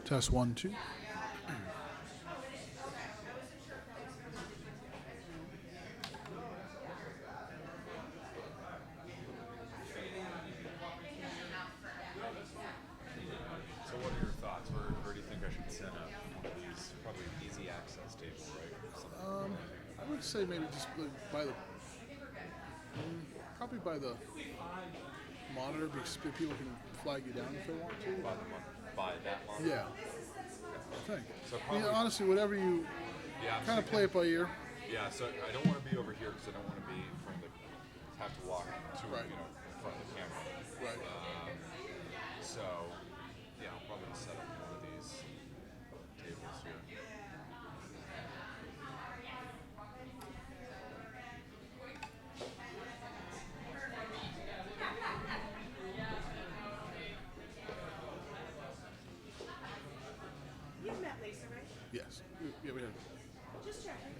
Test one, two. So what are your thoughts? Where do you think I should set up one of these? Probably an easy access table, right? Something I would say maybe just by the probably by the monitor because people can flag you down if they want to. by the month, by that month. Yeah, I think. So I mean, probably, honestly, whatever you yeah, I'm kind of play thinking, it by ear. yeah. So I don't want to be over here because I don't want to be from the have to walk to Right. in front of the camera. Right. So yeah, I'll probably set up one of these tables here. You've met Lisa, right? Yes. Yeah, we have. Just checking.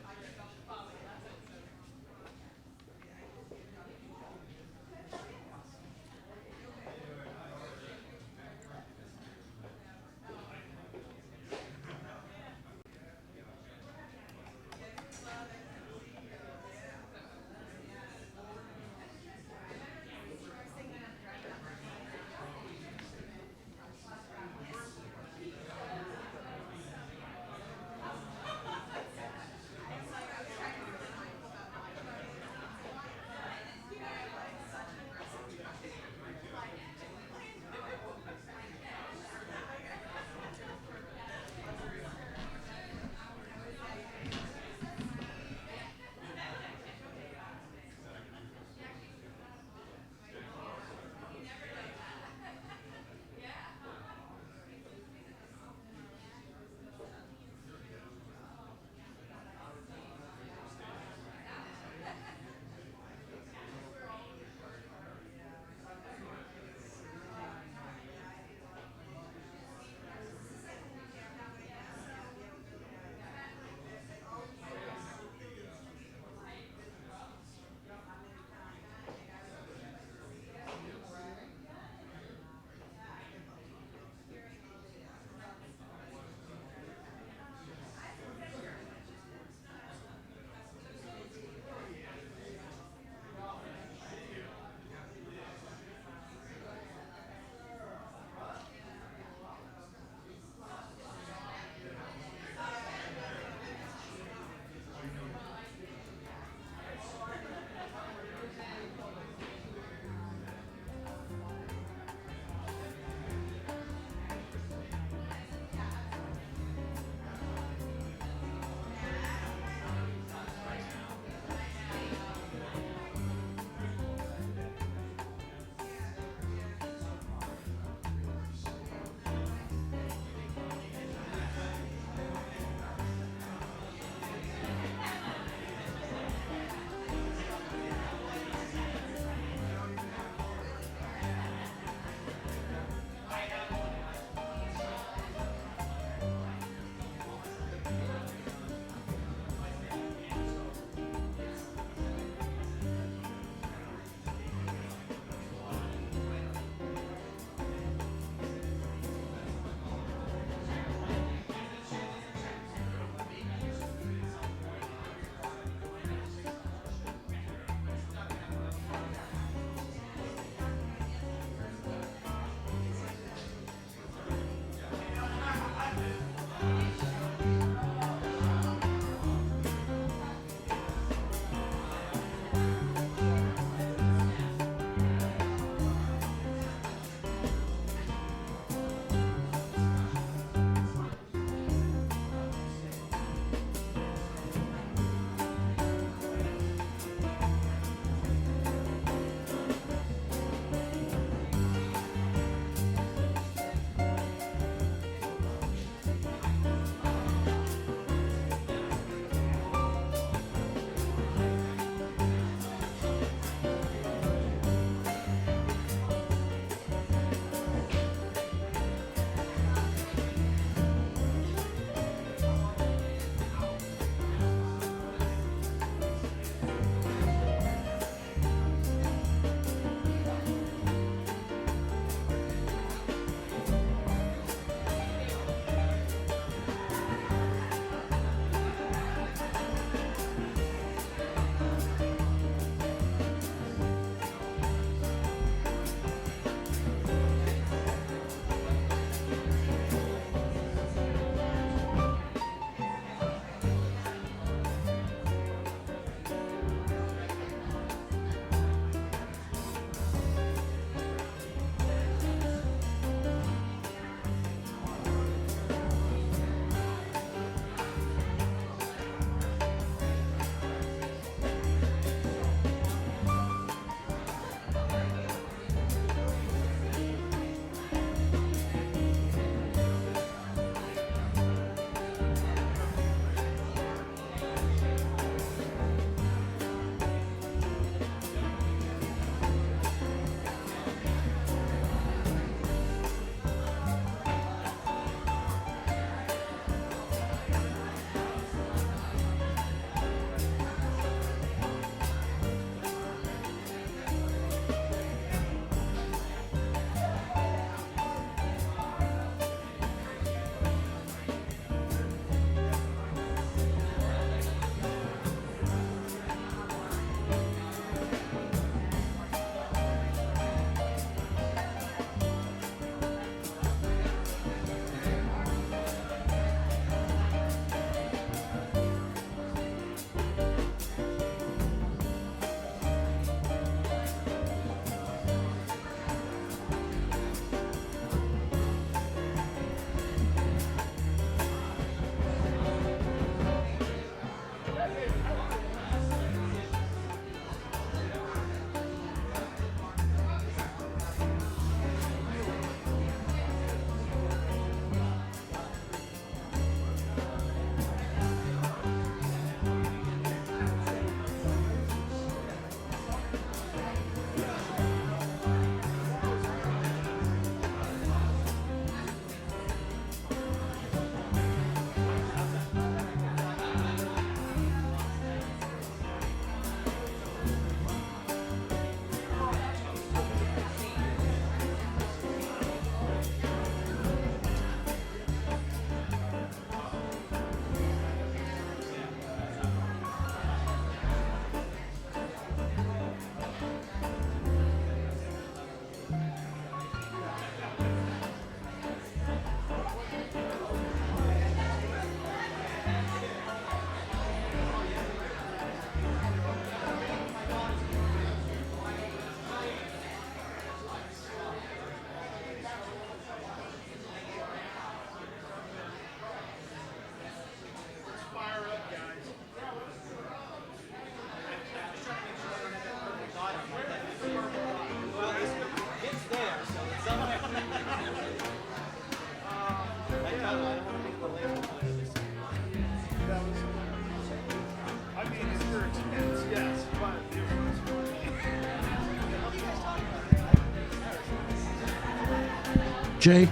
Jay?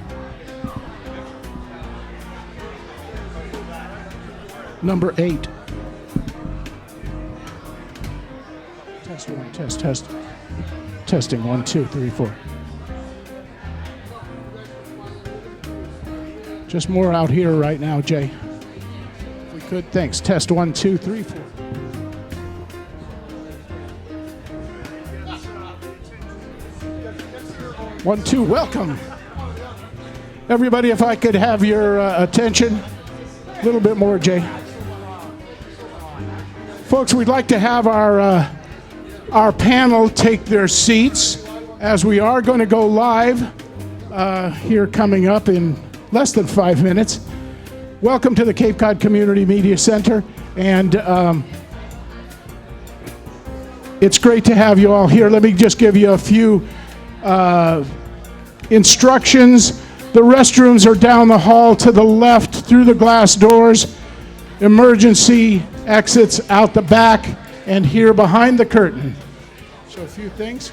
Number 8. Test 1, test. Testing 1, 2, 3, 4. Just more out here right now, Jay. If we could, thanks. Test 1, 2, 3, 4. One, two, welcome. Everybody, if I could have your attention. A little bit more, Jay. Folks, we'd like to have our panel take their seats as we are going to go live here coming up in less than 5 minutes. Welcome to the Cape Cod Community Media Center, and it's great to have you all here. Let me just give you a few instructions. The restrooms are down the hall to the left through the glass doors. Emergency exits out the back and here behind the curtain. So a few things.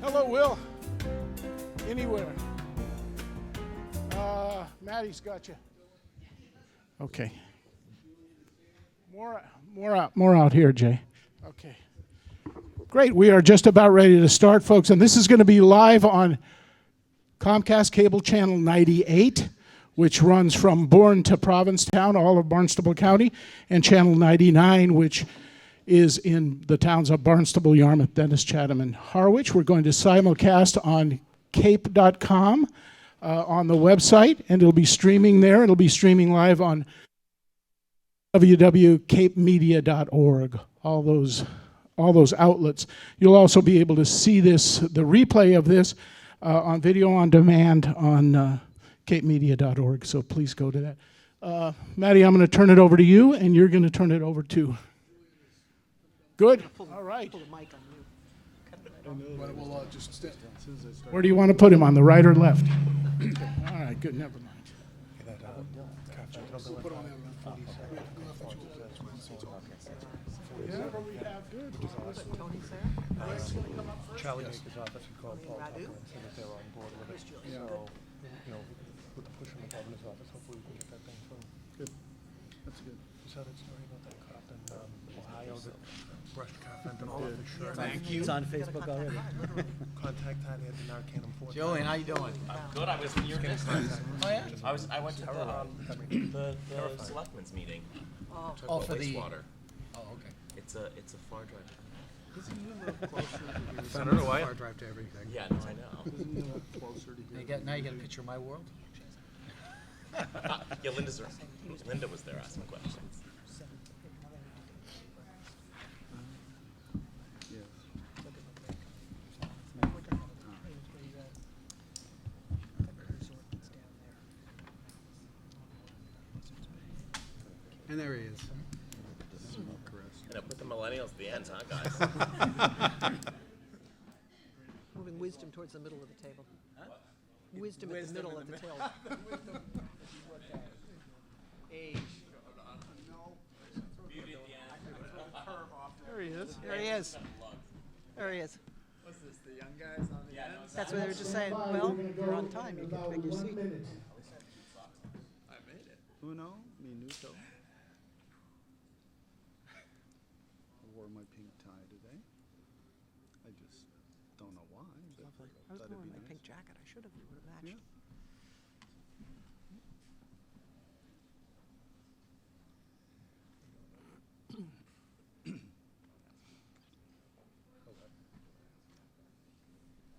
Hello, Will. Anywhere. Maddie's got you. Okay. More out here, Jay. Okay. Great. We are just about ready to start, folks, and this is going to be live on Comcast Cable Channel 98, which runs from Bourne to Provincetown, all of Barnstable County, and Channel 99, which is in the towns of Barnstable, Yarmouth, Dennis, Chatham, and Harwich. We're going to simulcast on cape.com on the website, and it'll be streaming there. It'll be streaming live on www.capemedia.org, all those outlets. You'll also be able to see the replay of this on video on demand on capemedia.org, so please go to that. Maddie, I'm going to turn it over to you, and you're going to turn it over to... Good. All right. We'll just stand. Where do you want to put him, on the right or left? All right, good, never mind. Charlie Baker's office and called Paul Tucker and said that they're on board with it. So, with the push from the governor's office, hopefully we can get that thing through. Good. That's good. You saw that story about that cop in Ohio that brushed a cop and all of his shirt? Thank you. It's on Facebook already. Contact Tiny at the Narcan 4. Joey, how you doing? Good. I was in your district. Oh yeah. I went to the selectmen's meeting. Oh, for the. Wastewater. Oh, okay. It's a far drive. Senator Wyatt. Hard drive to everything. Yeah, no, I know. Now you get a picture of my world. Yeah, Linda was there asking questions. Yeah. he is. And I put the millennials at the end, huh, guys? Moving wisdom towards the middle of the table. Wisdom at the middle of the table. Age. There he is. There he is. There he is. What's this, the young guys on the end? That's what they were just saying. Well, you're on time. You can pick your seat. I made it. Uno, minuto. I wore my pink tie today. I just don't know why. But Lovely. I was thought it'd going be with my nice. pink jacket. I should have. It would have matched. Yeah.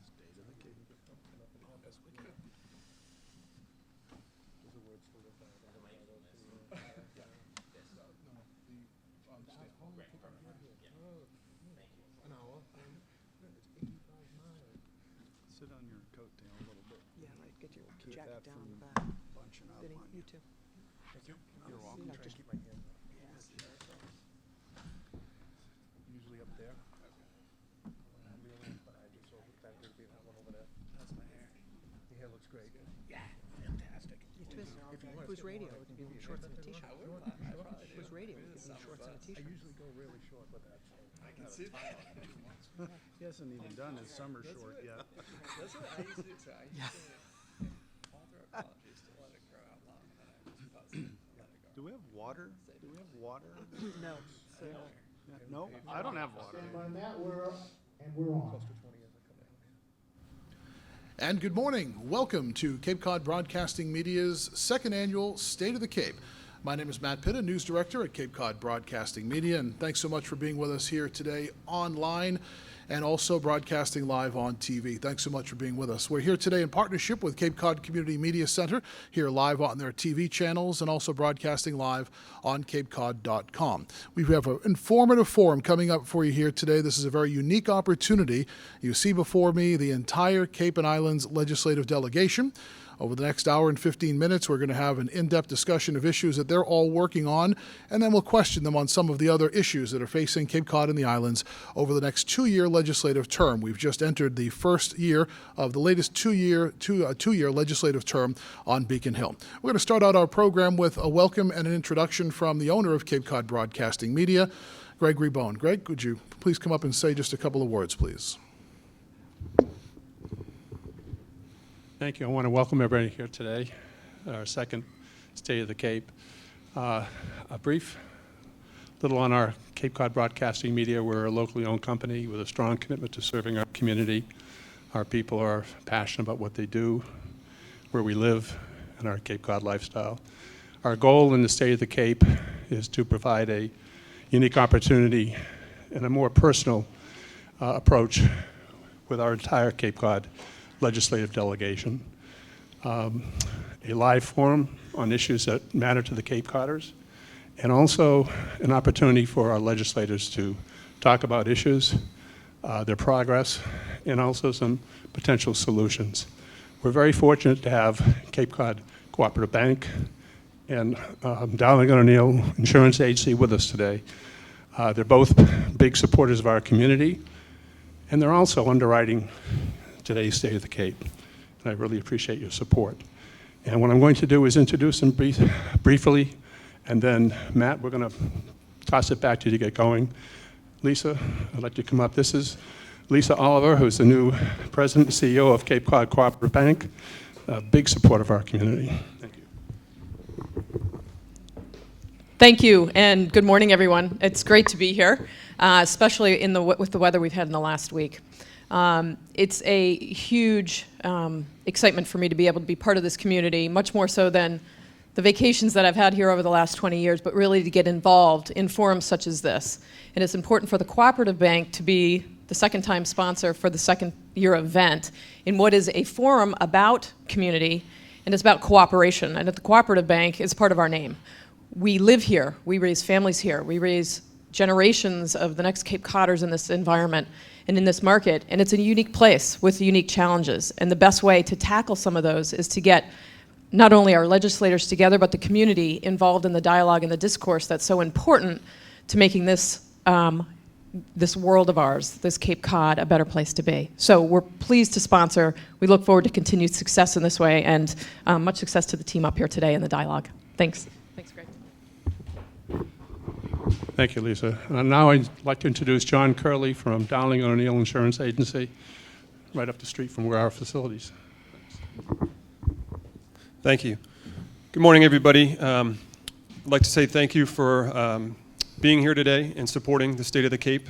State of the Cape. Sit on your coattail a little bit. Yeah, right. Get your Keep jacket that down from in the back. bunching up Vinny, on you you. too. Thank you. You're welcome. You know, Try just to keep my hand usually up there. But I just over that could be that one over there. That's my hair. Your hair looks great. Yeah, fantastic. You too. Who's radio? We can give you shorts and a t-shirt. Who's radio? We can give you shorts and a I t-shirt. usually go really short with that. So. I can see that. He hasn't even done his summer short yet. That's what I used to do too. I used to, Walter Apollo used to let it grow out long, and then I was about to let it go. Do we have water? Do we have water? No. So, Yeah, no, I don't have water. Stand by Matt, we're on. Close to 20 years I come down here. And good morning. Welcome to Cape Cod Broadcasting Media's second annual State of the Cape. My name is Matt Pitta, News Director at Cape Cod Broadcasting Media, and thanks so much for being with us here today online and also broadcasting live on TV. Thanks so much for being with us. We're here today in partnership with Cape Cod Community Media Center, here live on their TV channels and also broadcasting live on capecod.com. We have an informative forum coming up for you here today. This is a very unique opportunity. You see before me the entire Cape and Islands legislative delegation. Over the next hour and 15 minutes, we're going to have an in-depth discussion of issues that they're all working on, and then we'll question them on some of the other issues that are facing Cape Cod and the islands over the next two-year legislative term. We've just entered the first year of the latest two-year legislative term on Beacon Hill. We're going to start out our program with a welcome and an introduction from the owner of Cape Cod Broadcasting Media, Greg Ribone. Greg, could you please come up and say just a couple of words, please? Thank you. I want to welcome everybody here today, our second State of the Cape. A brief little on our Cape Cod Broadcasting Media. We're a locally owned company with a strong commitment to serving our community. Our people are passionate about what they do, where we live, and our Cape Cod lifestyle. Our goal in the State of the Cape is to provide a unique opportunity and a more personal approach with our entire Cape Cod legislative delegation, a live forum on issues that matter to the Cape Codders, and also an opportunity for our legislators to talk about issues, their progress, and also some potential solutions. We're very fortunate to have Cape Cod Cooperative Bank and Dowling & O'Neill Insurance Agency with us today. They're both big supporters of our community, and they're also underwriting today's State of the Cape, and I really appreciate your support. And what I'm going to do is introduce them briefly, and then Matt, we're going to toss it back to you to get going. Lisa, I'd like you to come up. This is Lisa Oliver, who's the new president and CEO of Cape Cod Cooperative Bank, a big supporter of our community. Thank you. Thank you, and good morning, everyone. It's great to be here, especially with the weather we've had in the last week. It's a huge excitement for me to be able to be part of this community, much more so than the vacations that I've had here over the last 20 years, but really to get involved in forums such as this. And it's important for the Cooperative Bank to be the second-time sponsor for the second-year event in what is a forum about community, and it's about cooperation. And at the Cooperative Bank, it's part of our name. We live here. We raise families here. We raise generations of the next Cape Codders in this environment and in this market, and it's a unique place with unique challenges. And the best way to tackle some of those is to get not only our legislators together, but the community involved in the dialogue and the discourse that's so important to making this this world of ours, this Cape Cod, a better place to be. So we're pleased to sponsor. We look forward to continued success in this way, and much success to the team up here today in the dialogue. Thanks. Thanks, Greg. Thank you, Lisa. Now I'd like to introduce John Curley from Dowling O'Neill Insurance Agency, right up the street from where our facilities. Thank you. Good morning, everybody. I'd like to say thank you for being here today and supporting the State of the Cape.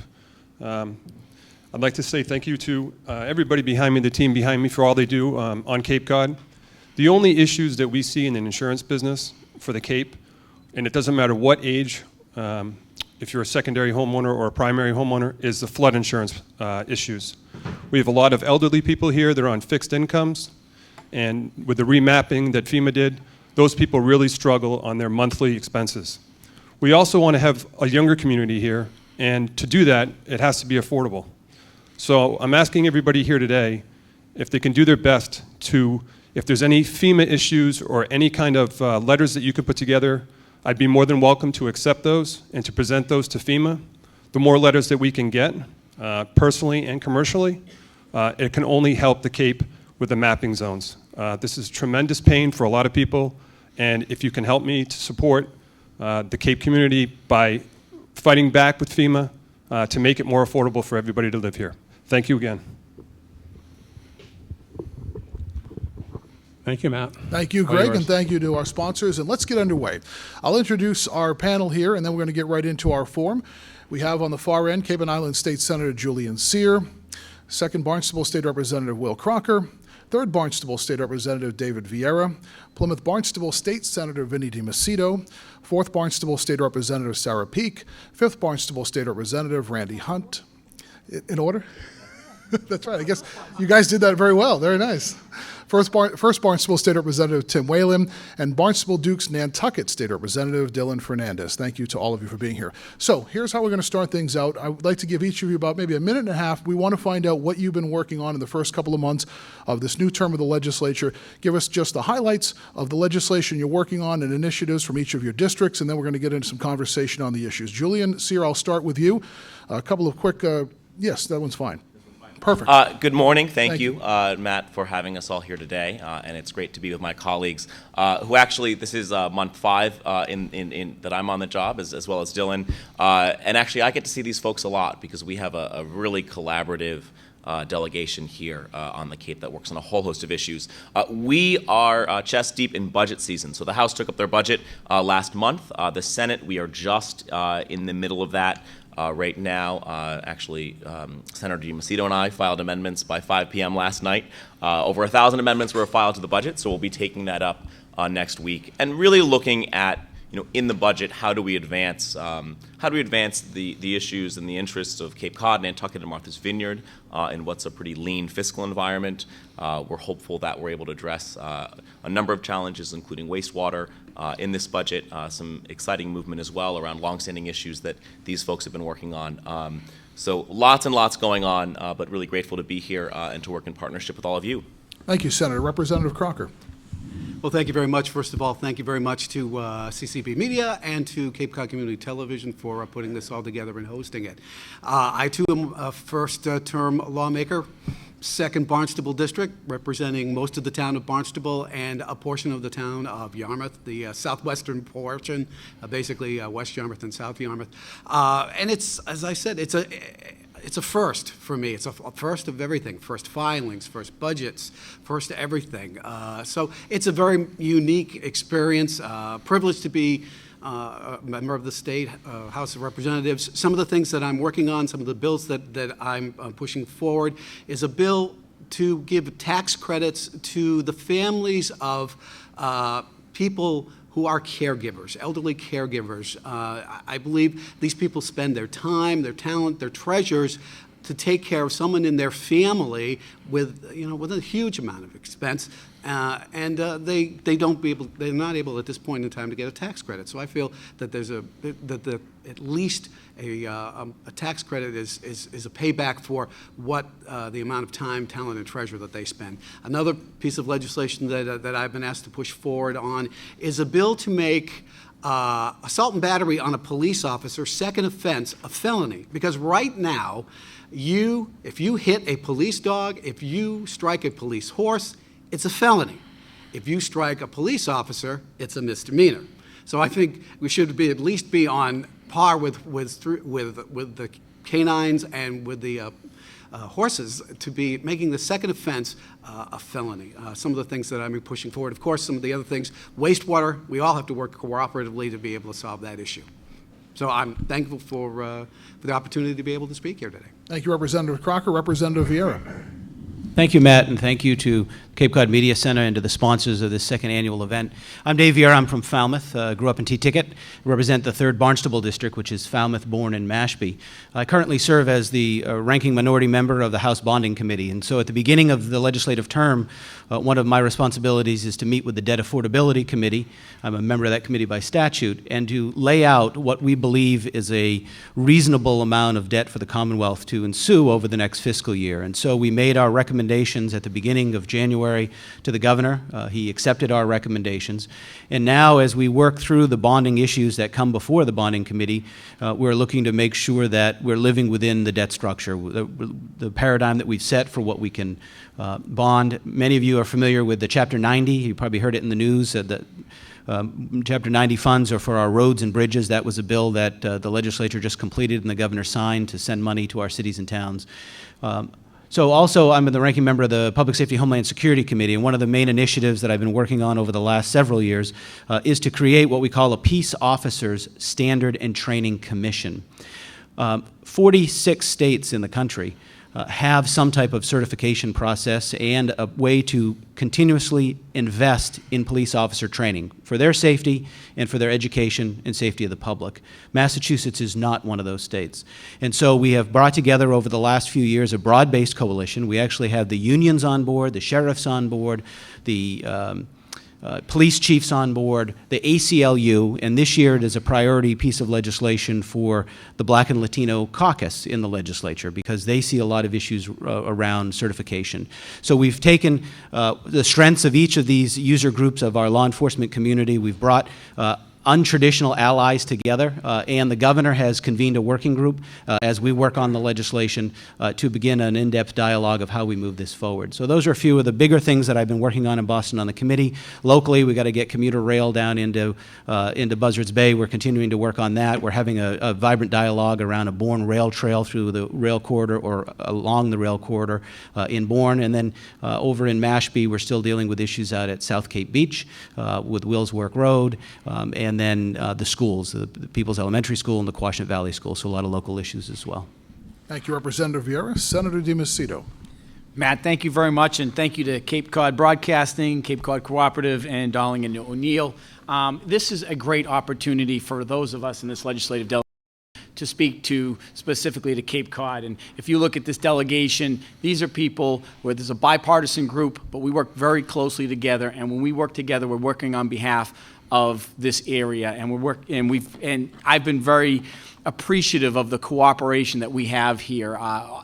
I'd like to say thank you to everybody behind me, the team behind me, for all they do on Cape Cod. The only issues that we see in an insurance business for the Cape, and it doesn't matter what age, if you're a secondary homeowner or a primary homeowner, is the flood insurance issues. We have a lot of elderly people here. They're on fixed incomes. And with the remapping that FEMA did, those people really struggle on their monthly expenses. We also want to have a younger community here, and to do that, it has to be affordable. So I'm asking everybody here today if they can do their best to, if there's any FEMA issues or any kind of letters that you could put together, I'd be more than welcome to accept those and to present those to FEMA. The more letters that we can get, personally and commercially, it can only help the Cape with the mapping zones. This is tremendous pain for a lot of people, and if you can help me to support the Cape community by fighting back with FEMA to make it more affordable for everybody to live here. Thank you again. Thank you, Matt. Thank you, Greg, and thank you to our sponsors. And let's get underway. I'll introduce our panel here, and then we're going to get right into our forum. We have on the far end Cape and Island State Senator Julian Cyr, Second Barnstable State Representative Will Crocker, Third Barnstable State Representative David Vieira, Plymouth Barnstable State Senator Vinnie DiMacedo, Fourth Barnstable State Representative Sarah Peak, Fifth Barnstable State Representative Randy Hunt. In order? That's right. I guess you guys did that very well. Very nice. First Barnstable State Representative Tim Whalen, and Barnstable Dukes Nantucket State Representative Dylan Fernandez. Thank you to all of you for being here. So here's how we're going to start things out. I would like to give each of you about maybe a minute and a half. We want to find out what you've been working on in the first couple of months of this new term of the legislature. Give us just the highlights of the legislation you're working on and initiatives from each of your districts, and then we're going to get into some conversation on the issues. Julian Cyr, I'll start with you. A couple of quick, yes, that one's fine. Perfect. Good morning. Thank you, Matt, for having us all here today. And it's great to be with my colleagues who actually, this is month 5 that I'm on the job, as well as Dylan. And actually, I get to see these folks a lot because we have a really collaborative delegation here on the Cape that works on a whole host of issues. We are chest deep in budget season. So the House took up their budget last month. The Senate, we are just in the middle of that. Right now, actually, Senator DiMacedo and I filed amendments by 5 p.m. last night. Over 1,000 amendments were filed to the budget, so we'll be taking that up next week and really looking at, in the budget, how do we advance the issues and the interests of Cape Cod, Nantucket, and Martha's Vineyard in what's a pretty lean fiscal environment. We're hopeful that we're able to address a number of challenges, including wastewater, in this budget, some exciting movement as well around longstanding issues that these folks have been working on. So lots and lots going on, but really grateful to be here and to work in partnership with all of you. Thank you, Senator. Representative Crocker. Well, thank you very much. First of all, thank you very much to CCP Media and to Cape Cod Community Television for putting this all together and hosting it. I, too, am a first-term lawmaker, 2nd Barnstable District, representing most of the town of Barnstable and a portion of the town of Yarmouth, the southwestern portion, basically West Yarmouth and South Yarmouth. And it's, as I said, it's a first for me. It's a first of everything. First filings, first budgets, first everything. So it's a very unique experience. Privileged to be a member of the State House of Representatives. Some of the things that I'm working on, some of the bills that I'm pushing forward, is a bill to give tax credits to the families of people who are caregivers, elderly caregivers. I believe these people spend their time, their talent, their treasures to take care of someone in their family with a huge amount of expense, and they're not able at this point in time to get a tax credit. So I feel that at least a tax credit is a payback for what the amount of time, talent, and treasure that they spend. Another piece of legislation that I've been asked to push forward on is a bill to make assault and battery on a police officer, second offense, a felony. Because right now, if you hit a police dog, if you strike a police horse, it's a felony. If you strike a police officer, it's a misdemeanor. So I think we should at least be on par with the canines and with the horses to be making the second offense a felony. Some of the things that I'm pushing forward. Of course, some of the other things, wastewater, we all have to work cooperatively to be able to solve that issue. So I'm thankful for the opportunity to be able to speak here today. Thank you, Representative Crocker. Representative Vieira. Thank you, Matt, and thank you to Cape Cod Media Center and to the sponsors of this second annual event. I'm Dave Vieira. I'm from Falmouth. Grew up in T-Ticket. Represent the 3rd Barnstable District, which is Falmouth, Bourne, and Mashpee. I currently serve as the ranking minority member of the House Bonding Committee. And so at the beginning of the legislative term, one of my responsibilities is to meet with the Debt Affordability Committee. I'm a member of that committee by statute, and to lay out what we believe is a reasonable amount of debt for the Commonwealth to ensue over the next fiscal year. And so we made our recommendations at the beginning of January to the governor. He accepted our recommendations. And now, as we work through the bonding issues that come before the bonding committee, we're looking to make sure that we're living within the debt structure, the paradigm that we've set for what we can bond. Many of you are familiar with the Chapter 90. You probably heard it in the news. Chapter 90 funds are for our roads and bridges. That was a bill that the legislature just completed and the governor signed to send money to our cities and towns. So also, I'm the ranking member of the Public Safety Homeland Security Committee, and one of the main initiatives that I've been working on over the last several years is to create what we call a Peace Officers Standard and Training Commission. 46 states in the country have some type of certification process and a way to continuously invest in police officer training for their safety and for their education and safety of the public. Massachusetts is not one of those states. And so we have brought together over the last few years a broad-based coalition. We actually have the unions on board, the sheriffs on board, the police chiefs on board, the ACLU, and this year it is a priority piece of legislation for the Black and Latino caucus in the legislature because they see a lot of issues around certification. So we've taken the strengths of each of these user groups of our law enforcement community. We've brought untraditional allies together, and the governor has convened a working group as we work on the legislation to begin an in-depth dialogue of how we move this forward. So those are a few of the bigger things that I've been working on in Boston on the committee. Locally, we got to get commuter rail down into Buzzards Bay. We're continuing to work on that. We're having a vibrant dialogue around a Bourne rail trail through the rail corridor or along the rail corridor in Bourne. And then over in Mashpee, we're still dealing with issues out at South Cape Beach with Willswork Road, and then the schools, the People's Elementary School and the Quashnet Valley School, so a lot of local issues as well. Thank you, Representative Vieira. Senator DiMacedo. Matt, thank you very much, and thank you to Cape Cod Broadcasting, Cape Cod Cooperative, and Darling and O'Neill. This is a great opportunity for those of us in this legislative delegation to speak to specifically to Cape Cod. And if you look at this delegation, these are people where there's a bipartisan group, but we work very closely together. And when we work together, we're working on behalf of this area, and I've been very appreciative of the cooperation that we have here.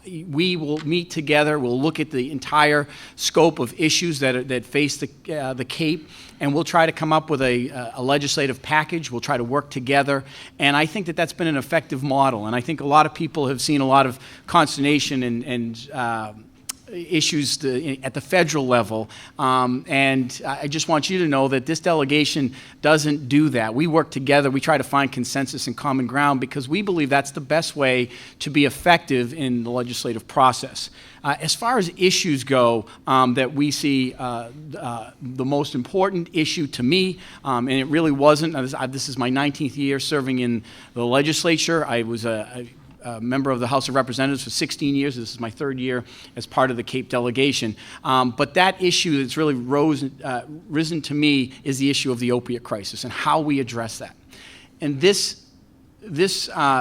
We will meet together. We'll look at the entire scope of issues that face the Cape, and we'll try to come up with a legislative package. We'll try to work together, and I think that that's been an effective model. And I think a lot of people have seen a lot of consternation and issues at the federal level, and I just want you to know that this delegation doesn't do that. We work together. We try to find consensus and common ground because we believe that's the best way to be effective in the legislative process. As far as issues go that we see, the most important issue to me, and it really wasn't, this is my 19th year serving in the legislature. I was a member of the House of Representatives for 16 years. This is my 3rd year as part of the Cape delegation. But that issue that's really risen to me is the issue of the opiate crisis and how we address that. And this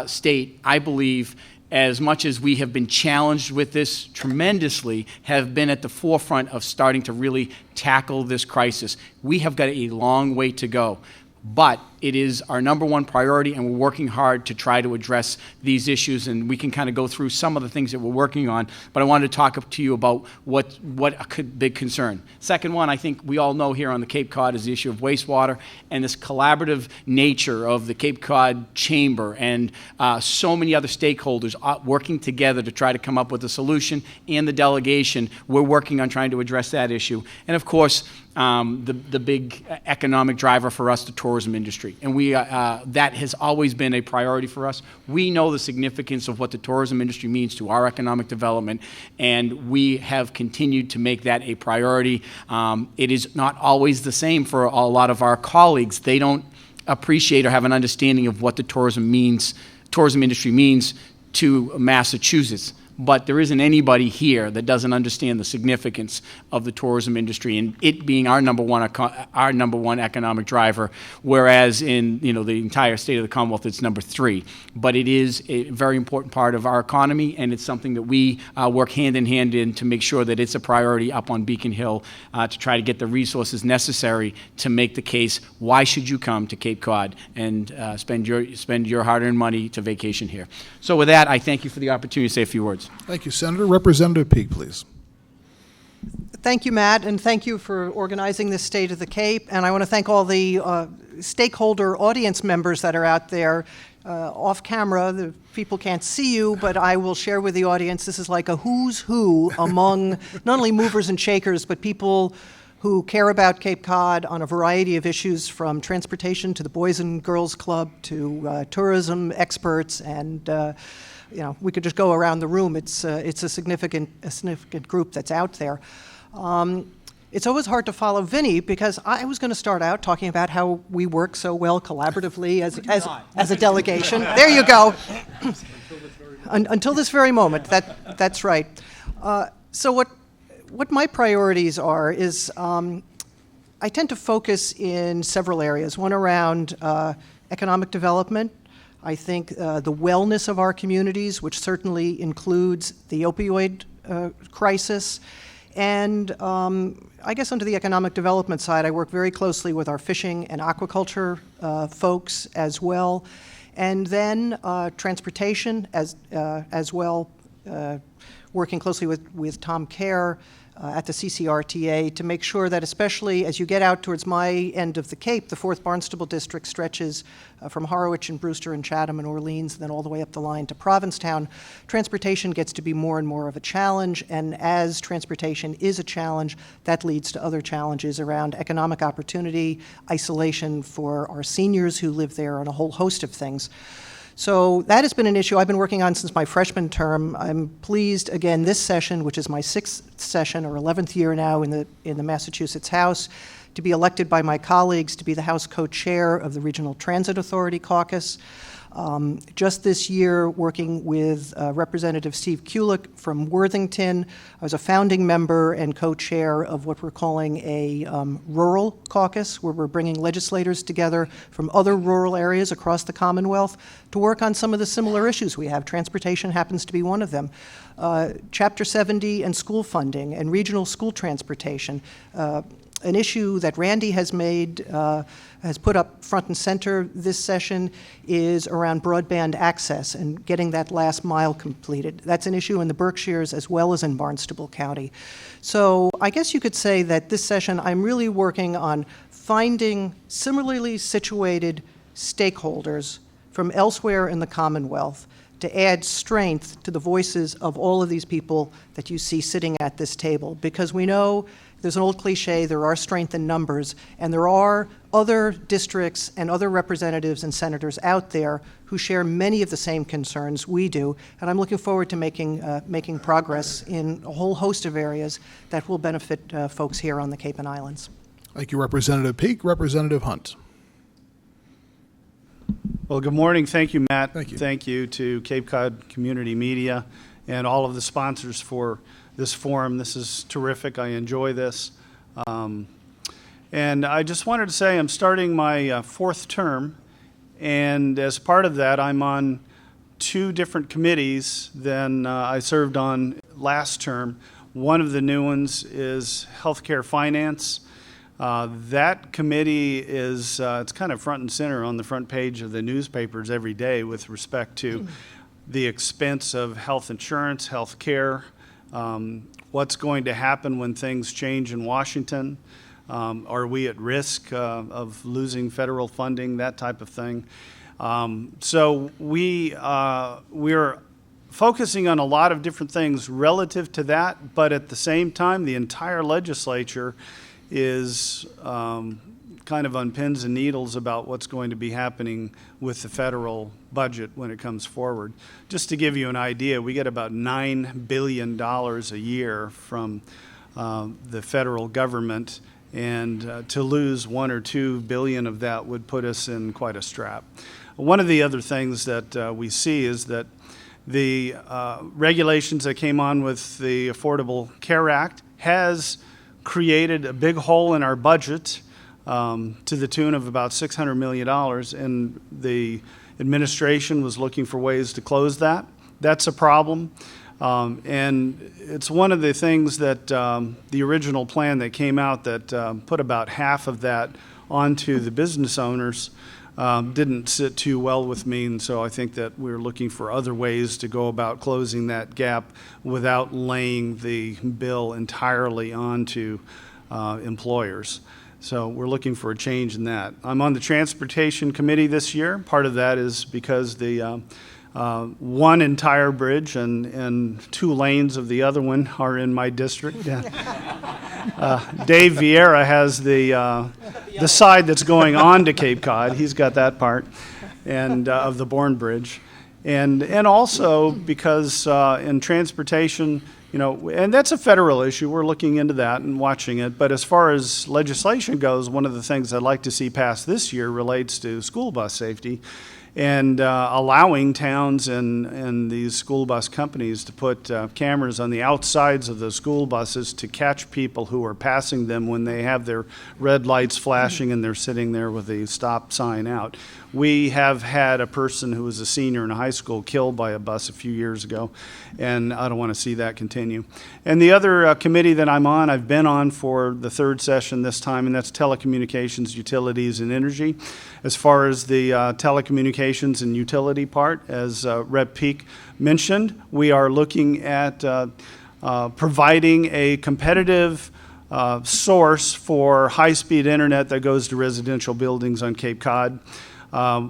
state, I believe, as much as we have been challenged with this tremendously, have been at the forefront of starting to really tackle this crisis. We have got a long way to go, but it is our number one priority, and we're working hard to try to address these issues, and we can kind of go through some of the things that we're working on, but I wanted to talk to you about what a big concern. Second one, I think we all know here on the Cape Cod, is the issue of wastewater and this collaborative nature of the Cape Cod Chamber and so many other stakeholders working together to try to come up with a solution, and the delegation, we're working on trying to address that issue. And of course, the big economic driver for us, the tourism industry. And that has always been a priority for us. We know the significance of what the tourism industry means to our economic development, and we have continued to make that a priority. It is not always the same for a lot of our colleagues. They don't appreciate or have an understanding of what the tourism industry means to Massachusetts. But there isn't anybody here that doesn't understand the significance of the tourism industry and it being our number one economic driver, whereas in the entire state of the Commonwealth it's number 3. But it is a very important part of our economy, and it's something that we work hand in hand in to make sure that it's a priority up on Beacon Hill to try to get the resources necessary to make the case, why should you come to Cape Cod and spend your hard-earned money to vacation here. So with that, I thank you for the opportunity to say a few words. Thank you, Senator. Representative Peake, please. Thank you, Matt, and thank you for organizing this State of the Cape. And I want to thank all the stakeholder audience members that are out there. Off camera, the people can't see you, but I will share with the audience, this is like a who's who among not only movers and shakers, but people who care about Cape Cod on a variety of issues, from transportation to the Boys and Girls Club to tourism experts, and we could just go around the room. It's a significant group that's out there. It's always hard to follow Vinny, because I was going to start out talking about how we work so well collaboratively as a delegation. There you go. Until this very moment. That's right. So what my priorities are is I tend to focus in several areas. One around economic development. I think the wellness of our communities, which certainly includes the opioid crisis. And I guess under the economic development side, I work very closely with our fishing and aquaculture folks as well. And then transportation as well, working closely with Tom Kerr at the CCRTA to make sure that, especially as you get out towards my end of the Cape, the 4th Barnstable District stretches from Harwich and Brewster and Chatham and Orleans, and then all the way up the line to Provincetown. Transportation gets to be more and more of a challenge, and as transportation is a challenge, that leads to other challenges around economic opportunity, isolation for our seniors who live there, and a whole host of things. So that has been an issue I've been working on since my freshman term. I'm pleased, again, this session, which is my 6th session or 11th year now in the Massachusetts House, to be elected by my colleagues to be the House co-chair of the Regional Transit Authority Caucus. Just this year, working with Representative Steve Kulik from Worthington, I was a founding member and co-chair of what we're calling a rural caucus, where we're bringing legislators together from other rural areas across the Commonwealth to work on some of the similar issues we have. Transportation happens to be one of them. Chapter 70 and school funding and regional school transportation. An issue that Randy has put up front and center this session is around broadband access and getting that last mile completed. That's an issue in the Berkshires as well as in Barnstable County. So I guess you could say that this session I'm really working on finding similarly situated stakeholders from elsewhere in the Commonwealth to add strength to the voices of all of these people that you see sitting at this table, because we know there's an old cliche, there are strength in numbers, and there are other districts and other representatives and senators out there who share many of the same concerns we do, and I'm looking forward to making progress in a whole host of areas that will benefit folks here on the Cape and Islands. Thank you, Representative Peake. Representative Hunt. Well, good morning. Thank you, Matt. Thank you. Thank you to Cape Cod Community Media and all of the sponsors for this forum. This is terrific. I enjoy this. And I just wanted to say I'm starting my 4th term, and as part of that, I'm on two different committees than I served on last term. One of the new ones is Healthcare Finance. That committee is, it's kind of front and center on the front page of the newspapers every day with respect to the expense of health insurance, health care, what's going to happen when things change in Washington. Are we at risk of losing federal funding, that type of thing. So we're focusing on a lot of different things relative to that, but at the same time, the entire legislature is kind of on pins and needles about what's going to be happening with the federal budget when it comes forward. Just to give you an idea, we get about $9 billion a year from the federal government, and to lose $1 or $2 billion of that would put us in quite a strap. One of the other things that we see is that the regulations that came on with the Affordable Care Act has created a big hole in our budget to the tune of about $600 million, and the administration was looking for ways to close that. That's a problem. And it's one of the things that the original plan that came out that put about half of that onto the business owners didn't sit too well with me, and so I think that we're looking for other ways to go about closing that gap without laying the bill entirely onto employers. So we're looking for a change in that. I'm on the Transportation Committee this year. Part of that is because the one entire bridge and 2 lanes of the other one are in my district. Dave Vieira has the side that's going on to Cape Cod. He's got that part, and of the Bourne Bridge, and also because in transportation, you know, and that's a federal issue. We're looking into that and watching it. But as far as legislation goes, one of the things I'd like to see passed this year relates to school bus safety, and allowing towns and these school bus companies to put cameras on the outsides of the school buses to catch people who are passing them when they have their red lights flashing and they're sitting there with the stop sign out. We have had a person who was a senior in high school killed by a bus a few years ago, and I don't want to see that continue. And the other committee that I'm on, I've been on for the 3rd session this time, and that's Telecommunications, Utilities, and Energy. As far as the telecommunications and utility part, as Rep. Peak mentioned, we are looking at providing a competitive source for high-speed internet that goes to residential buildings on Cape Cod.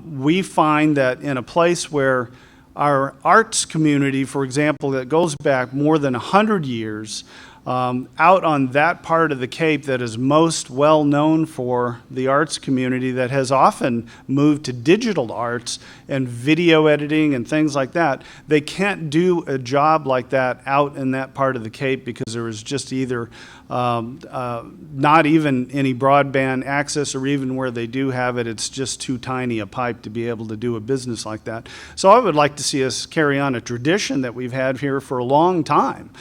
We find that in a place where our arts community, for example, that goes back more than 100 years, out on that part of the Cape that is most well known for the arts community, that has often moved to digital arts and video editing and things like that, they can't do a job like that out in that part of the Cape because there is just either not even any broadband access, or even where they do have it, it's just too tiny a pipe to be able to do a business like that. So I would like to see us carry on a tradition that we've had here for a long time,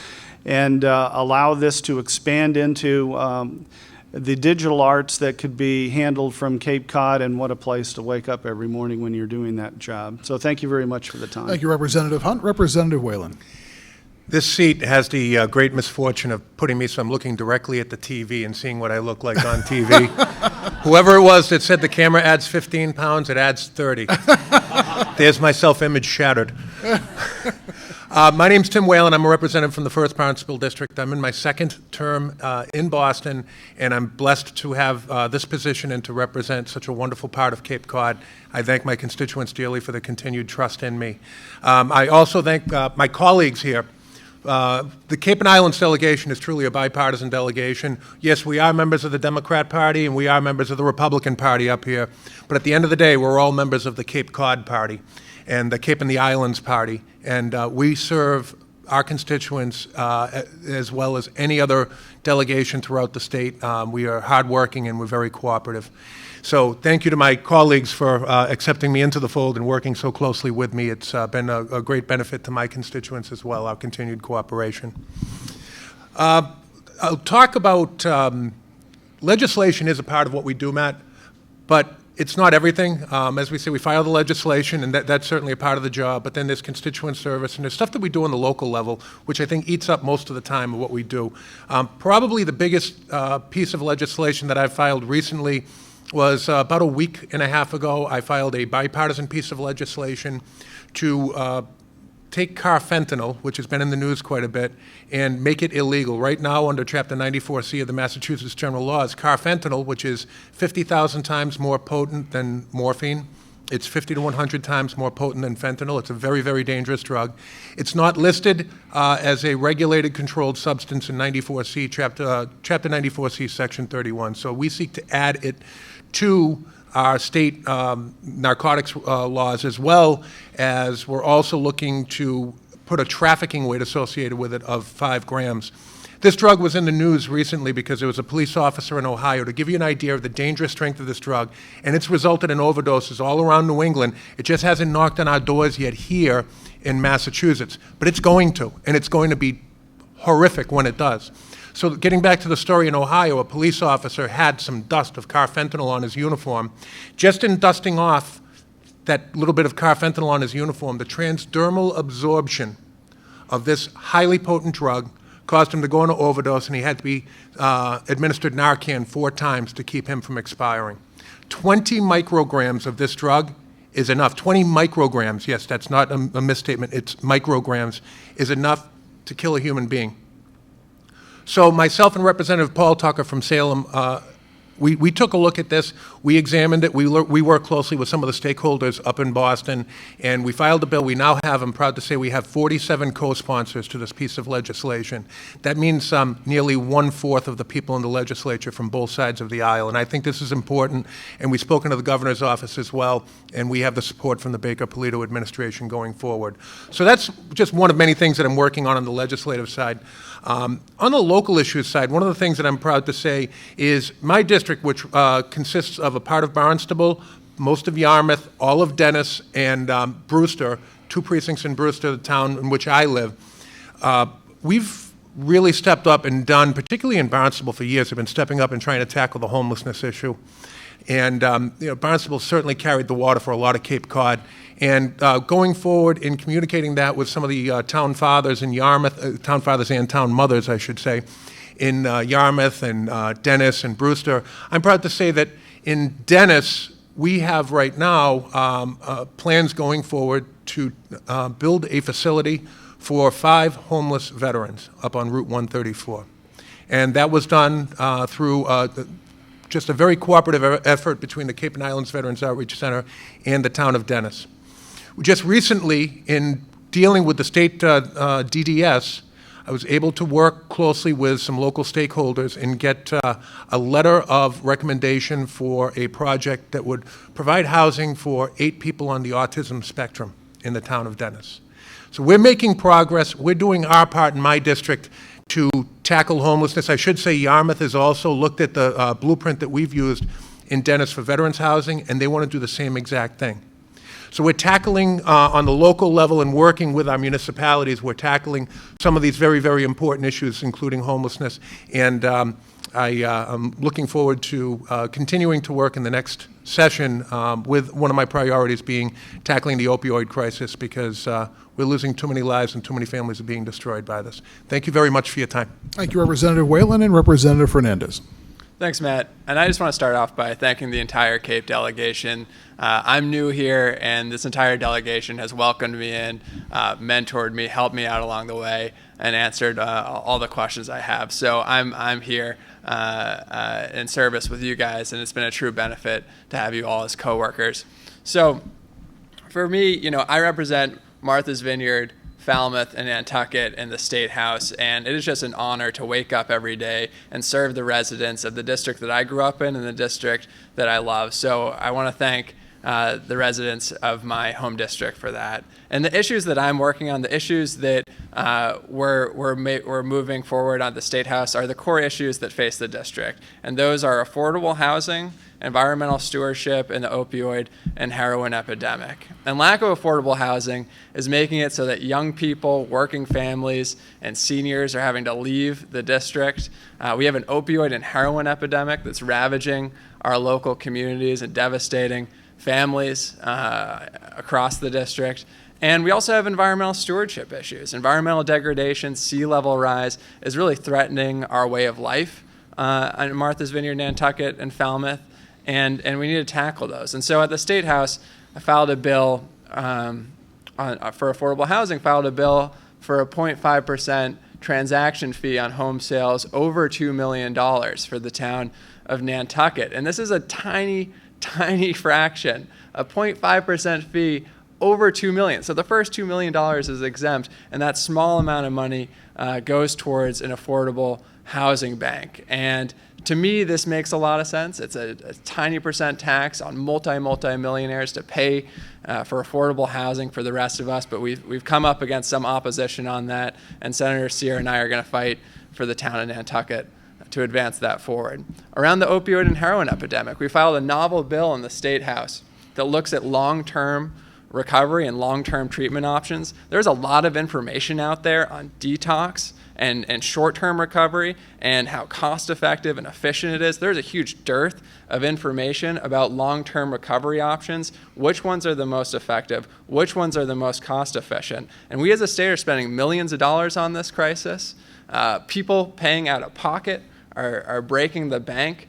and allow this to expand into the digital arts that could be handled from Cape Cod, and what a place to wake up every morning when you're doing that job. So thank you very much for the time. Thank you, Representative Hunt. Representative Whalen. This seat has the great misfortune of putting me so I'm looking directly at the TV and seeing what I look like on TV. Whoever it was that said the camera adds 15 pounds, it adds 30. There's my self-image shattered. My name's Tim Whalen. I'm a representative from the 1st Barnstable District. I'm in my 2nd term in Boston, and I'm blessed to have this position and to represent such a wonderful part of Cape Cod. I thank my constituents dearly for the continued trust in me. I also thank my colleagues here. The Cape and Islands delegation is truly a bipartisan delegation. Yes, we are members of the Democrat Party, and we are members of the Republican Party up here, but at the end of the day, we're all members of the Cape Cod Party and the Cape and the Islands Party, and we serve our constituents as well as any other delegation throughout the state. We are hardworking and we're very cooperative. So thank you to my colleagues for accepting me into the fold and working so closely with me. It's been a great benefit to my constituents as well, our continued cooperation. I'll talk about legislation is a part of what we do, Matt, but It's not everything. As we say, we file the legislation, and that's certainly a part of the job, but then there's constituent service, and there's stuff that we do on the local level, which I think eats up most of the time of what we do. Probably the biggest piece of legislation that I've filed recently was about a week and a half ago. I filed a bipartisan piece of legislation to take carfentanil, which has been in the news quite a bit, and make it illegal. Right now, under Chapter 94C of the Massachusetts General Laws, carfentanil, which is 50,000 times more potent than morphine, it's 50 to 100 times more potent than fentanyl. It's a very, very dangerous drug. It's not listed as a regulated controlled substance in 94C, Chapter 94C, Section 31. So we seek to add it to our state narcotics laws, as well as we're also looking to put a trafficking weight associated with it of 5 grams. This drug was in the news recently because there was a police officer in Ohio, to give you an idea of the dangerous strength of this drug, and it's resulted in overdoses all around New England. It just hasn't knocked on our doors yet here in Massachusetts, but it's going to, and it's going to be horrific when it does. So getting back to the story in Ohio, a police officer had some dust of carfentanil on his uniform. Just in dusting off that little bit of carfentanil on his uniform, the transdermal absorption of this highly potent drug caused him to go into overdose, and he had to be administered Narcan 4 times to keep him from expiring. 20 micrograms of this drug is enough. 20 micrograms, yes, that's not a misstatement, it's micrograms, is enough to kill a human being. So myself and Representative Paul Tucker from Salem, we took a look at this. We examined it. We worked closely with some of the stakeholders up in Boston, and we filed a bill. We now have, I'm proud to say, we have 47 co-sponsors to this piece of legislation. That means nearly 1/4 of the people in the legislature from both sides of the aisle, and I think this is important, and we've spoken to the governor's office as well, and we have the support from the Baker-Polito administration going forward. So that's just one of many things that I'm working on the legislative side. On the local issues side, one of the things that I'm proud to say is my district, which consists of a part of Barnstable, most of Yarmouth, all of Dennis, and Brewster, 2 precincts in Brewster, the town in which I live, we've really stepped up and done, particularly in Barnstable for years, have been stepping up and trying to tackle the homelessness issue. And Barnstable certainly carried the water for a lot of Cape Cod. And going forward in communicating that with some of the town fathers in Yarmouth, town fathers and town mothers, I should say, in Yarmouth and Dennis and Brewster, I'm proud to say that in Dennis, we have right now plans going forward to build a facility for 5 homeless veterans up on Route 134. And that was done through just a very cooperative effort between the Cape and Islands Veterans Outreach Center and the town of Dennis. Just recently, in dealing with the state DDS, I was able to work closely with some local stakeholders and get a letter of recommendation for a project that would provide housing for 8 people on the autism spectrum in the town of Dennis. So we're making progress. We're doing our part in my district to tackle homelessness. I should say Yarmouth has also looked at the blueprint that we've used in Dennis for veterans housing, and they want to do the same exact thing. So we're tackling on the local level and working with our municipalities, we're tackling some of these very, very important issues, including homelessness. And I'm looking forward to continuing to work in the next session with one of my priorities being tackling the opioid crisis, because we're losing too many lives and too many families are being destroyed by this. Thank you very much for your time. Thank you, Representative Whalen and Representative Fernandez. Thanks, Matt. And I just want to start off by thanking the entire Cape delegation. I'm new here, and this entire delegation has welcomed me in, mentored me, helped me out along the way, and answered all the questions I have. So I'm here in service with you guys, and it's been a true benefit to have you all as coworkers. So for me, I represent Martha's Vineyard, Falmouth, and Nantucket in the State House, and it is just an honor to wake up every day and serve the residents of the district that I grew up in and the district that I love. So I want to thank the residents of my home district for that. And the issues that I'm working on, the issues that we're moving forward on the State House are the core issues that face the district. And those are affordable housing, environmental stewardship, and the opioid and heroin epidemic. And lack of affordable housing is making it so that young people, working families, and seniors are having to leave the district. We have an opioid and heroin epidemic that's ravaging our local communities and devastating families across the district. And we also have environmental stewardship issues. Environmental degradation, sea level rise is really threatening our way of life on Martha's Vineyard, Nantucket, and Falmouth, and we need to tackle those. And so at the State House, I filed a bill for affordable housing, filed a bill for a 0.5% transaction fee on home sales over $2 million for the town of Nantucket. And this is a tiny fraction, a 0.5% fee over $2 million. So the first $2 million is exempt, and that small amount of money goes towards an affordable housing bank. And to me, this makes a lot of sense. It's a tiny percent tax on multi-millionaires to pay for affordable housing for the rest of us, but we've come up against some opposition on that, and Senator Sear and I are going to fight for the town of Nantucket to advance that forward. Around the opioid and heroin epidemic, we filed a novel bill in the State House that looks at long-term recovery and long-term treatment options. There's a lot of information out there on detox and short-term recovery and how cost-effective and efficient it is. There's a huge dearth of information about long-term recovery options, which ones are the most effective, which ones are the most cost-efficient. And we as a state are spending millions of dollars on this crisis. People paying out of pocket are breaking the bank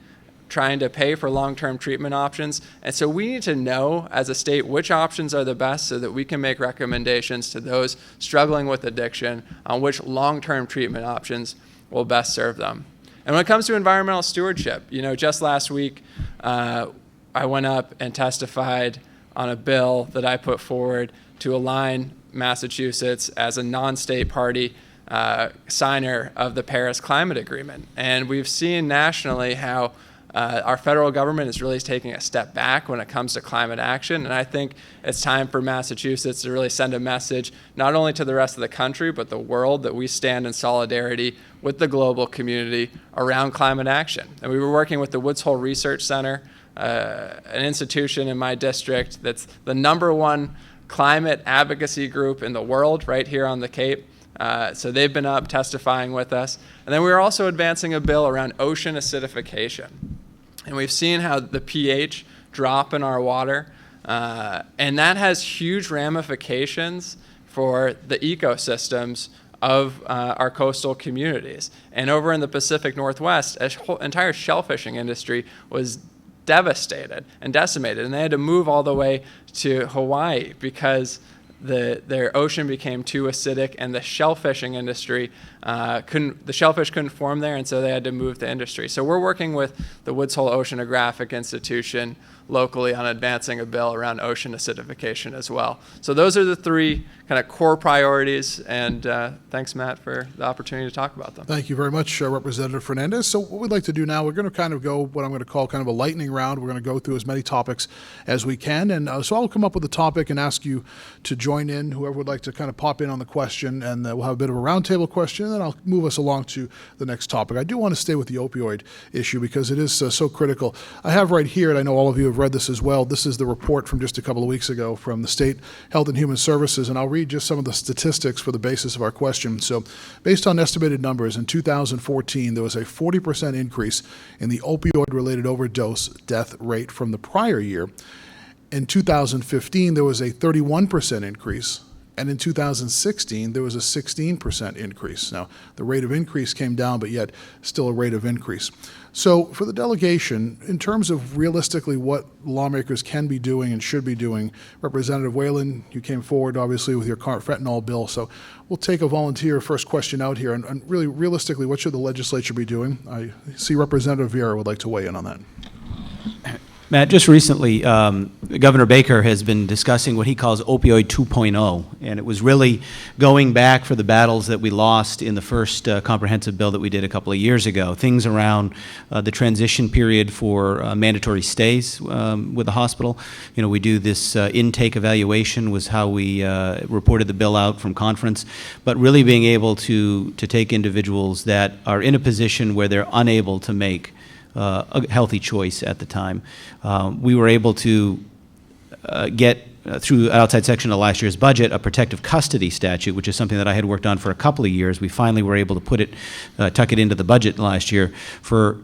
trying to pay for long-term treatment options. And so we need to know as a state which options are the best so that we can make recommendations to those struggling with addiction on which long-term treatment options will best serve them. And when it comes to environmental stewardship, just last week, I went up and testified on a bill that I put forward to align Massachusetts as a non-state party signer of the Paris Climate Agreement. And we've seen nationally how our federal government is really taking a step back when it comes to climate action, and I think it's time for Massachusetts to really send a message not only to the rest of the country but the world that we stand in solidarity with the global community around climate action. And we were working with the Woods Hole Research Center, an institution in my district that's the #1 climate advocacy group in the world right here on the Cape. So they've been up testifying with us. And then we were also advancing a bill around ocean acidification. And we've seen how the pH drop in our water, and that has huge ramifications for the ecosystems of our coastal communities. And over in the Pacific Northwest, an entire shellfishing industry was devastated and decimated, and they had to move all the way to Hawaii because their ocean became too acidic, and the shellfishing industry the shellfish couldn't form there, and so they had to move the industry. So we're working with the Woods Hole Oceanographic Institution locally on advancing a bill around ocean acidification as well. So those are the three kind of core priorities, and thanks, Matt, for the opportunity to talk about them. Thank you very much, Representative Fernandez. So what we'd like to do now, we're going to kind of go what I'm going to call kind of a lightning round. We're going to go through as many topics as we can, and so I'll come up with a topic and ask you to join in, whoever would like to kind of pop in on the question, and we'll have a bit of a roundtable question, and then I'll move us along to the next topic. I do want to stay with the opioid issue because it is so critical. I have right here, and I know all of you have read this as well, this is the report from just a couple of weeks ago from the State Health and Human Services, and I'll read just some of the statistics for the basis of our question. So based on estimated numbers, in 2014, there was a 40% increase in the opioid-related overdose death rate from the prior year. In 2015, there was a 31% increase, and in 2016, there was a 16% increase. Now, the rate of increase came down, but yet still a rate of increase. So for the delegation, in terms of realistically what lawmakers can be doing and should be doing, Representative Whalen, you came forward obviously with your fentanyl bill, so we'll take a volunteer first question out here, and really realistically, what should the legislature be doing? I see Representative Vieira would like to weigh in on that. Matt, just recently, Governor Baker has been discussing what he calls opioid 2.0, and it was really going back for the battles that we lost in the first comprehensive bill that we did a couple of years ago. Things around the transition period for mandatory stays with the hospital. You know, we do this intake evaluation was how we reported the bill out from conference, but really being able to take individuals that are in a position where they're unable to make a healthy choice at the time. We were able to get, through outside section of last year's budget, a protective custody statute, which is something that I had worked on for a couple of years. We finally were able to put it, tuck it into the budget last year for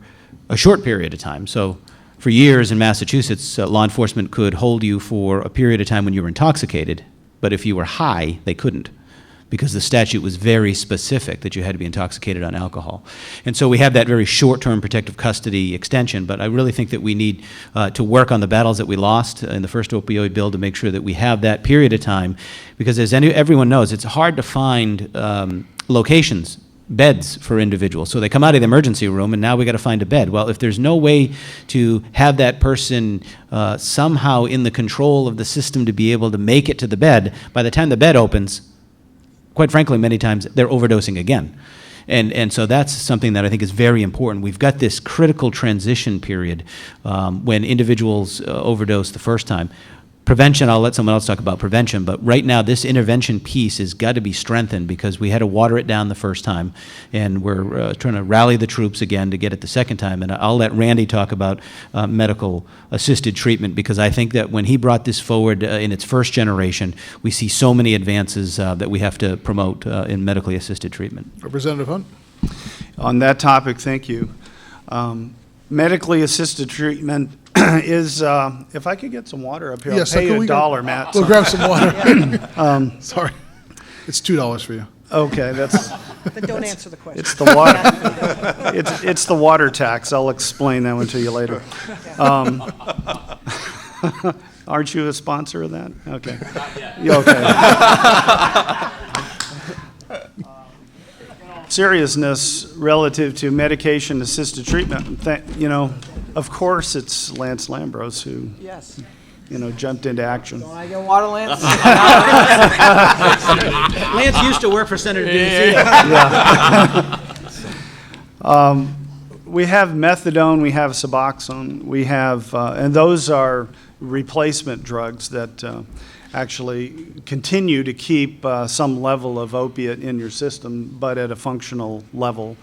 a short period of time. So for years in Massachusetts, law enforcement could hold you for a period of time when you were intoxicated, but if you were high, they couldn't, because the statute was very specific that you had to be intoxicated on alcohol. And so we have that very short-term protective custody extension, but I really think that we need to work on the battles that we lost in the first opioid bill to make sure that we have that period of time, because as everyone knows, it's hard to find locations, beds for individuals. So they come out of the emergency room and now we got to find a bed. Well, if there's no way to have that person somehow in the control of the system to be able to make it to the bed, by the time the bed opens, quite frankly, many times they're overdosing again. And so that's something that I think is very important. We've got this critical transition period when individuals overdose the first time. Prevention, I'll let someone else talk about prevention, but right now this intervention piece has got to be strengthened because we had to water it down the first time, and we're trying to rally the troops again to get it the second time. And I'll let Randy talk about medical assisted treatment, because I think that when he brought this forward in its first generation, we see so many advances that we have to promote in medically assisted treatment. Representative Hunt. On that topic, thank you. Medically assisted treatment is, if I could get some water up here, Yes, I'll pay you we $1, Matt. We'll grab some water. Sorry. It's $2 for you. Okay, that's... Then don't answer the question. It's the water. It's the water tax. I'll explain that one to you later. Aren't you a sponsor of that? Okay. Not yet. Yeah, okay. Seriousness relative to medication-assisted treatment. You know, of course, it's Lance Lambros who, Yes. you know, jumped into action. Don't I get water, Lance? Lance used to work for Senator Doozy. Yeah. We have methadone, we have Suboxone, we have, and those are replacement drugs that actually continue to keep some level of opiate in your system, but at a functional level.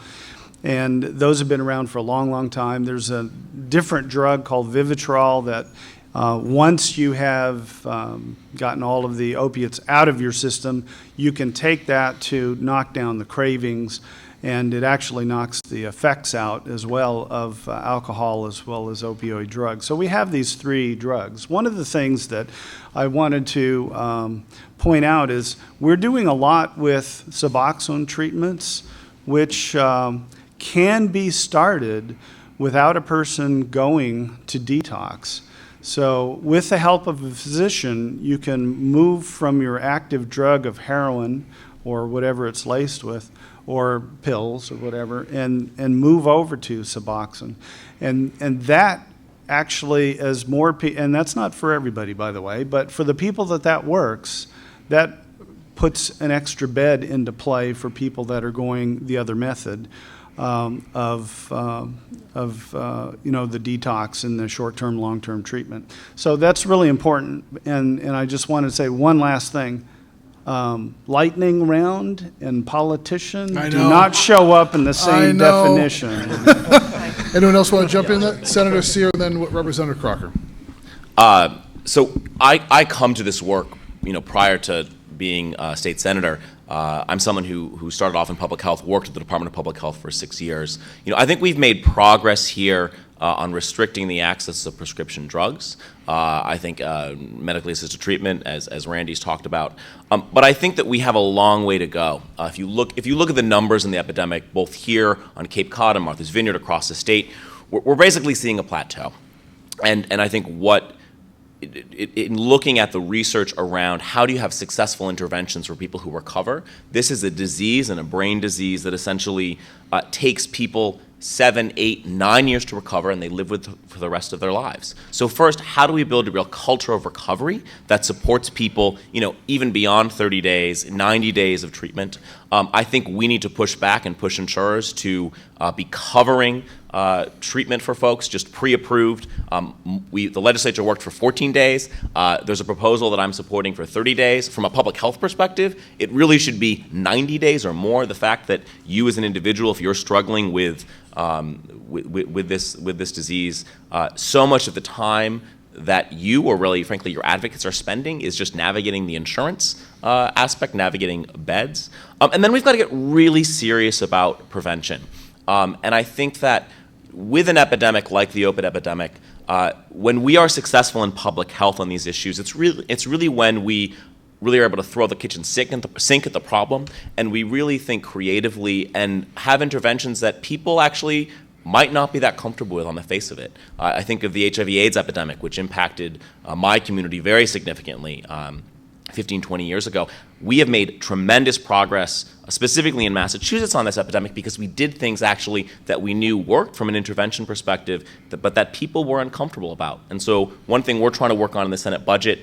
And those have been around for a long, long time. There's a different drug called Vivitrol that once you have gotten all of the opiates out of your system, you can take that to knock down the cravings, and it actually knocks the effects out as well of alcohol as well as opioid drugs. So we have these three drugs. One of the things that I wanted to point out is we're doing a lot with Suboxone treatments, which can be started without a person going to detox. So with the help of a physician, you can move from your active drug of heroin or whatever it's laced with, or pills or whatever, and move over to Suboxone. And that actually, as more people, and that's not for everybody, by the way, but for the people that works, that puts an extra bed into play for people that are going the other method of you know, the detox and the short-term, long-term treatment. So that's really important. And I just want to say one last thing. Lightning round and politician do not show up in the same definition. Anyone else want to jump in? That Senator Sear, and then Representative Crocker. So I come to this work, you know, prior to being a state senator. I'm someone who started off in public health, worked at the Department of Public Health for 6 years. You know, I think we've made progress here on restricting the access of prescription drugs. I think medically assisted treatment, as Randy's talked about. But I think that we have a long way to go. If you look at the numbers in the epidemic, both here on Cape Cod and Martha's Vineyard across the state, we're basically seeing a plateau. And I think in looking at the research around how do you have successful interventions for people who recover, this is a disease and a brain disease that essentially takes people 7, 8, 9 years to recover, and they live with for the rest of their lives. So first, how do we build a real culture of recovery that supports people, even beyond 30 days, 90 days of treatment? I think we need to push back and push insurers to be covering treatment for folks, just pre-approved. The legislature worked for 14 days. There's a proposal that I'm supporting for 30 days. From a public health perspective, it really should be 90 days or more. The fact that you as an individual, if you're struggling with this disease, so much of the time that you, or really, frankly, your advocates are spending is just navigating the insurance aspect, navigating beds. And then we've got to get really serious about prevention. And I think that with an epidemic like the opioid epidemic, when we are successful in public health on these issues, it's really when we really are able to throw the kitchen sink at the problem, and we really think creatively and have interventions that people actually might not be that comfortable with on the face of it. I think of the HIV/AIDS epidemic, which impacted my community very significantly 15, 20 years ago. We have made tremendous progress, specifically in Massachusetts, on this epidemic because we did things actually that we knew worked from an intervention perspective, but that people were uncomfortable about. And so one thing we're trying to work on in the Senate budget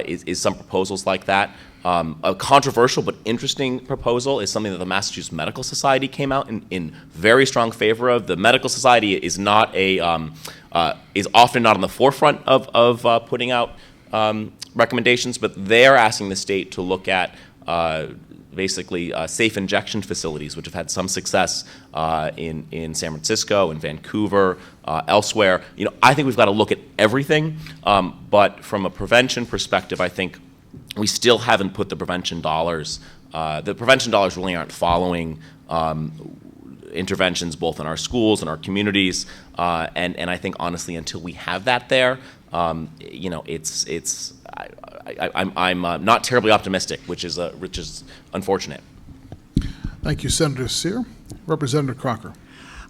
is some proposals like that. A controversial but interesting proposal is something that the Massachusetts Medical Society came out in very strong favor of. The Medical Society is not is often not on the forefront of putting out recommendations, but they're asking the state to look at basically safe injection facilities, which have had some success in San Francisco, in Vancouver, elsewhere. I think we've got to look at everything, but from a prevention perspective, I think we still haven't put the prevention dollars. The prevention dollars really aren't following interventions both in our schools and our communities, and I think honestly, until we have that there, I'm not terribly optimistic, which is unfortunate. Thank you, Senator Sear. Representative Crocker.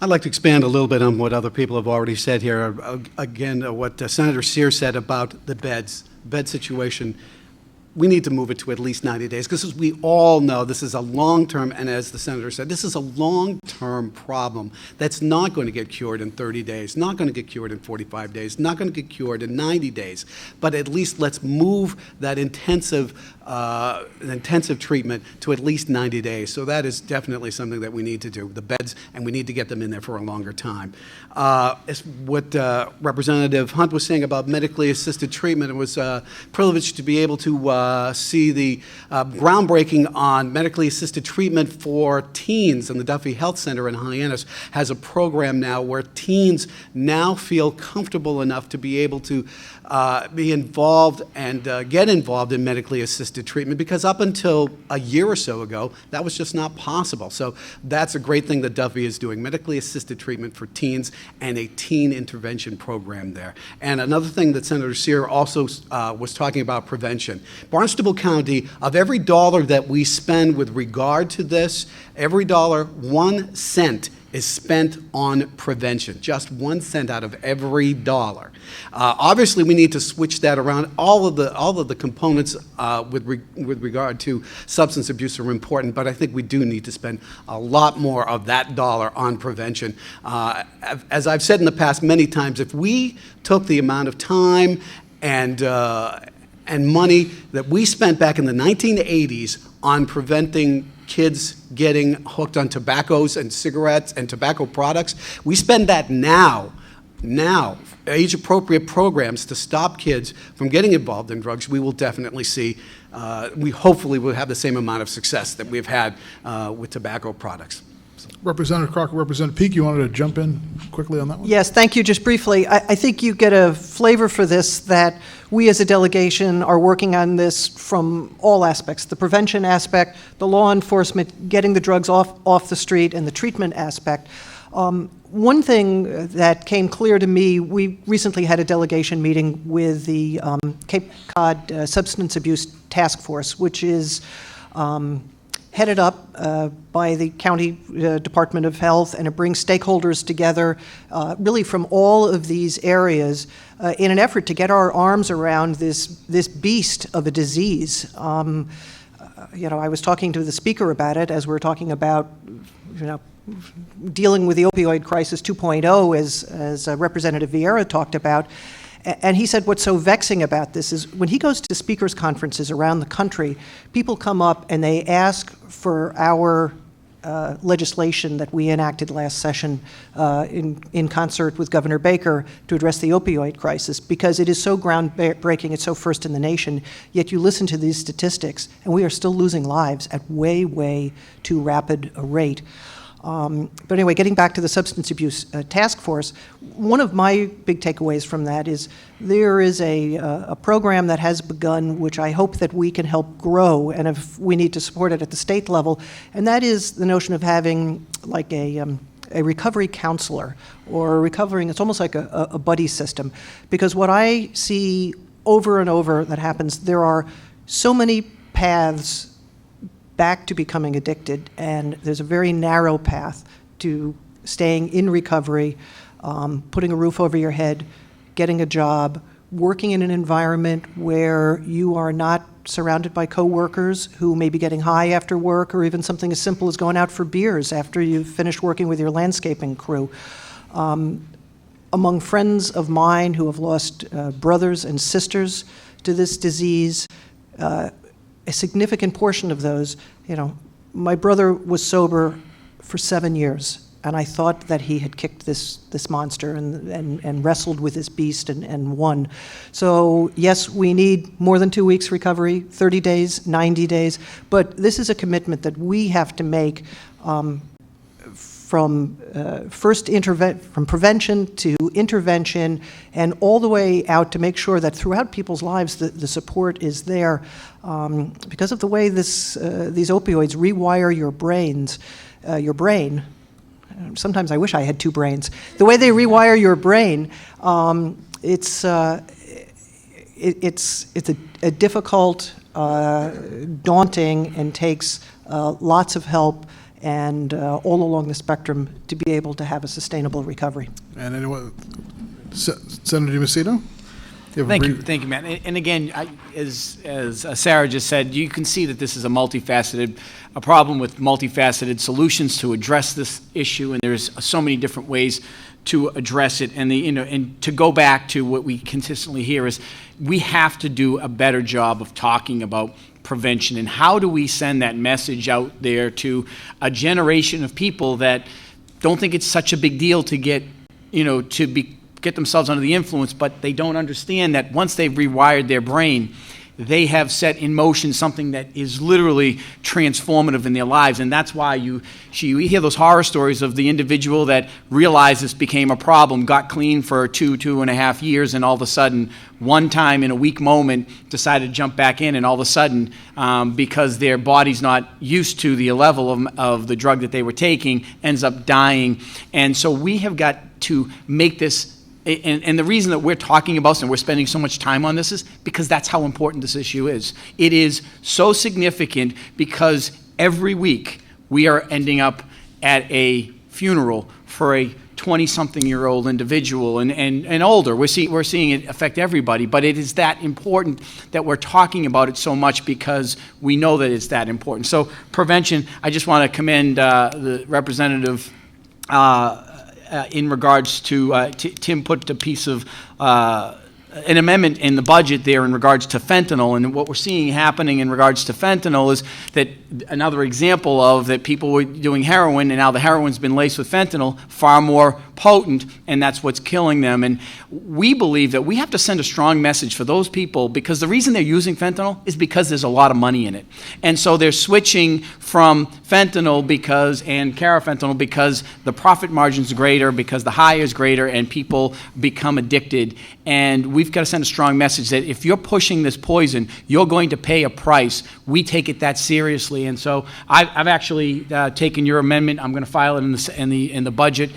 I'd like to expand a little bit on what other people have already said here. Again, what Senator Sear said about the bed situation. We need to move it to at least 90 days because, as we all know, this is a long-term, and as the senator said, this is a long-term problem that's not going to get cured in 30 days, not going to get cured in 45 days, not going to get cured in 90 days. But at least let's move that intensive treatment to at least 90 days. So that is definitely something that we need to do, the beds, and we need to get them in there for a longer time. As what Representative Hunt was saying about medically assisted treatment, it was privileged to be able to see the groundbreaking on medically assisted treatment for teens, and the Duffy Health Center in Hyannis has a program now where teens now feel comfortable enough to be able to be involved and get involved in medically assisted treatment, because up until a year or so ago, that was just not possible. So that's a great thing that Duffy is doing, medically assisted treatment for teens and a teen intervention program there. And another thing that Senator Sear also was talking about, prevention. Barnstable County, of every dollar that we spend with regard to this, every dollar, 1 cent is spent on prevention, just 1 cent out of every dollar. Obviously, we need to switch that around. All of the components with regard to substance abuse are important, but I think we do need to spend a lot more of that dollar on prevention. As I've said in the past many times, if we took the amount of time and money that we spent back in the 1980s on preventing kids getting hooked on tobaccos and cigarettes and tobacco products, we spend that now, age-appropriate programs to stop kids from getting involved in drugs, we will definitely see, we hopefully will have the same amount of success that we've had with tobacco products. Representative Crocker, Representative Peake, you wanted to jump in quickly on that one? Yes, thank you. Just briefly, I think you get a flavor for this that we as a delegation are working on this from all aspects, the prevention aspect, the law enforcement, getting the drugs off the street, and the treatment aspect. One thing that came clear to me, we recently had a delegation meeting with the Cape Cod Substance Abuse Task Force, which is headed up by the County Department of Health, and it brings stakeholders together really from all of these areas in an effort to get our arms around this beast of a disease. I was talking to the speaker about it as we were talking about, dealing with the opioid crisis 2.0, as Representative Vieira talked about. And he said what's so vexing about this is when he goes to speakers' conferences around the country, people come up and they ask for our legislation that we enacted last session in concert with Governor Baker to address the opioid crisis, because it is so groundbreaking, it's so first in the nation, yet you listen to these statistics, and we are still losing lives at way, way too rapid a rate. But anyway, getting back to the substance abuse task force, one of my big takeaways from that is there is a program that has begun, which I hope that we can help grow, and if we need to support it at the state level, and that is the notion of having like a recovery counselor, or it's almost like a buddy system. Because what I see over and over that happens, there are so many paths back to becoming addicted, and there's a very narrow path to staying in recovery, putting a roof over your head, getting a job, working in an environment where you are not surrounded by coworkers who may be getting high after work, or even something as simple as going out for beers after you've finished working with your landscaping crew. Among friends of mine who have lost brothers and sisters to this disease, a significant portion of those, my brother was sober for 7 years, and I thought that he had kicked this monster and wrestled with this beast and won. So yes, we need more than 2 weeks recovery, 30 days, 90 days, but this is a commitment that we have to make from prevention to intervention, and all the way out to make sure that throughout people's lives the support is there. Because of the way these opioids rewire your brain. Sometimes I wish I had two brains. The way they rewire your brain, it's a difficult, daunting, and takes lots of help and all along the spectrum to be able to have a sustainable recovery. And anyone, Senator DiMacedo? Thank you, Matt. And again, as Sarah just said, you can see that this is a problem with multifaceted solutions to address this issue, and there's so many different ways to address it. And and to go back to what we consistently hear is we have to do a better job of talking about prevention, and how do we send that message out there to a generation of people that don't think it's such a big deal to get themselves under the influence, but they don't understand that once they've rewired their brain, they have set in motion something that is literally transformative in their lives. And that's why you hear those horror stories of the individual that realized this became a problem, got clean for 2.5 years, and all of a sudden, one time in a weak moment, decided to jump back in, and all of a sudden, because their body's not used to the level of the drug that they were taking, ends up dying. And so we have got to make this. And the reason that we're talking about this and we're spending so much time on this is because that's how important this issue is. It is so significant because every week we are ending up at a funeral for a 20-something-year-old individual and older. We're seeing it affect everybody, but it is that important that we're talking about it so much because we know that it's that important. So prevention, I just want to commend the representative in regards to, Tim put a piece of an amendment in the budget there in regards to fentanyl, and what we're seeing happening in regards to fentanyl is that another example of that people were doing heroin, and now the heroin's been laced with fentanyl, far more potent, and that's what's killing them. And we believe that we have to send a strong message for those people, because the reason they're using fentanyl is because there's a lot of money in it. And so they're switching from fentanyl and carafentanyl because the profit margin's greater, because the high is greater, and people become addicted. And we've got to send a strong message that if you're pushing this poison, you're going to pay a price. We take it that seriously. And so I've actually taken your amendment. I'm going to file it in the budget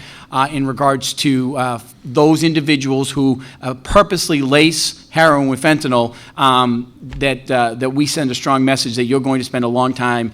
in regards to those individuals who purposely lace heroin with fentanyl, that we send a strong message that you're going to spend a long time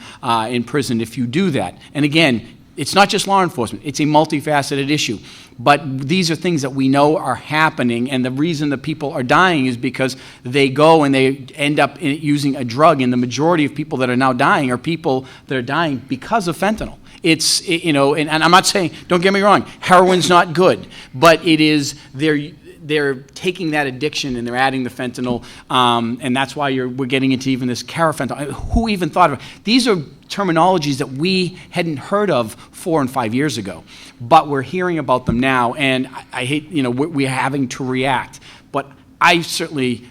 in prison if you do that. And again, it's not just law enforcement, it's a multifaceted issue. But these are things that we know are happening, and the reason that people are dying is because they go and they end up using a drug, and the majority of people that are now dying are people that are dying because of fentanyl. It's, you know, and I'm not saying, don't get me wrong, heroin's not good, but it is, they're taking that addiction and they're adding the fentanyl, and that's why we're getting into even this carafentanyl. Who even thought of it? These are terminologies that we hadn't heard of 4 and 5 years ago, but we're hearing about them now, and I hate, you know, we're having to react. But I certainly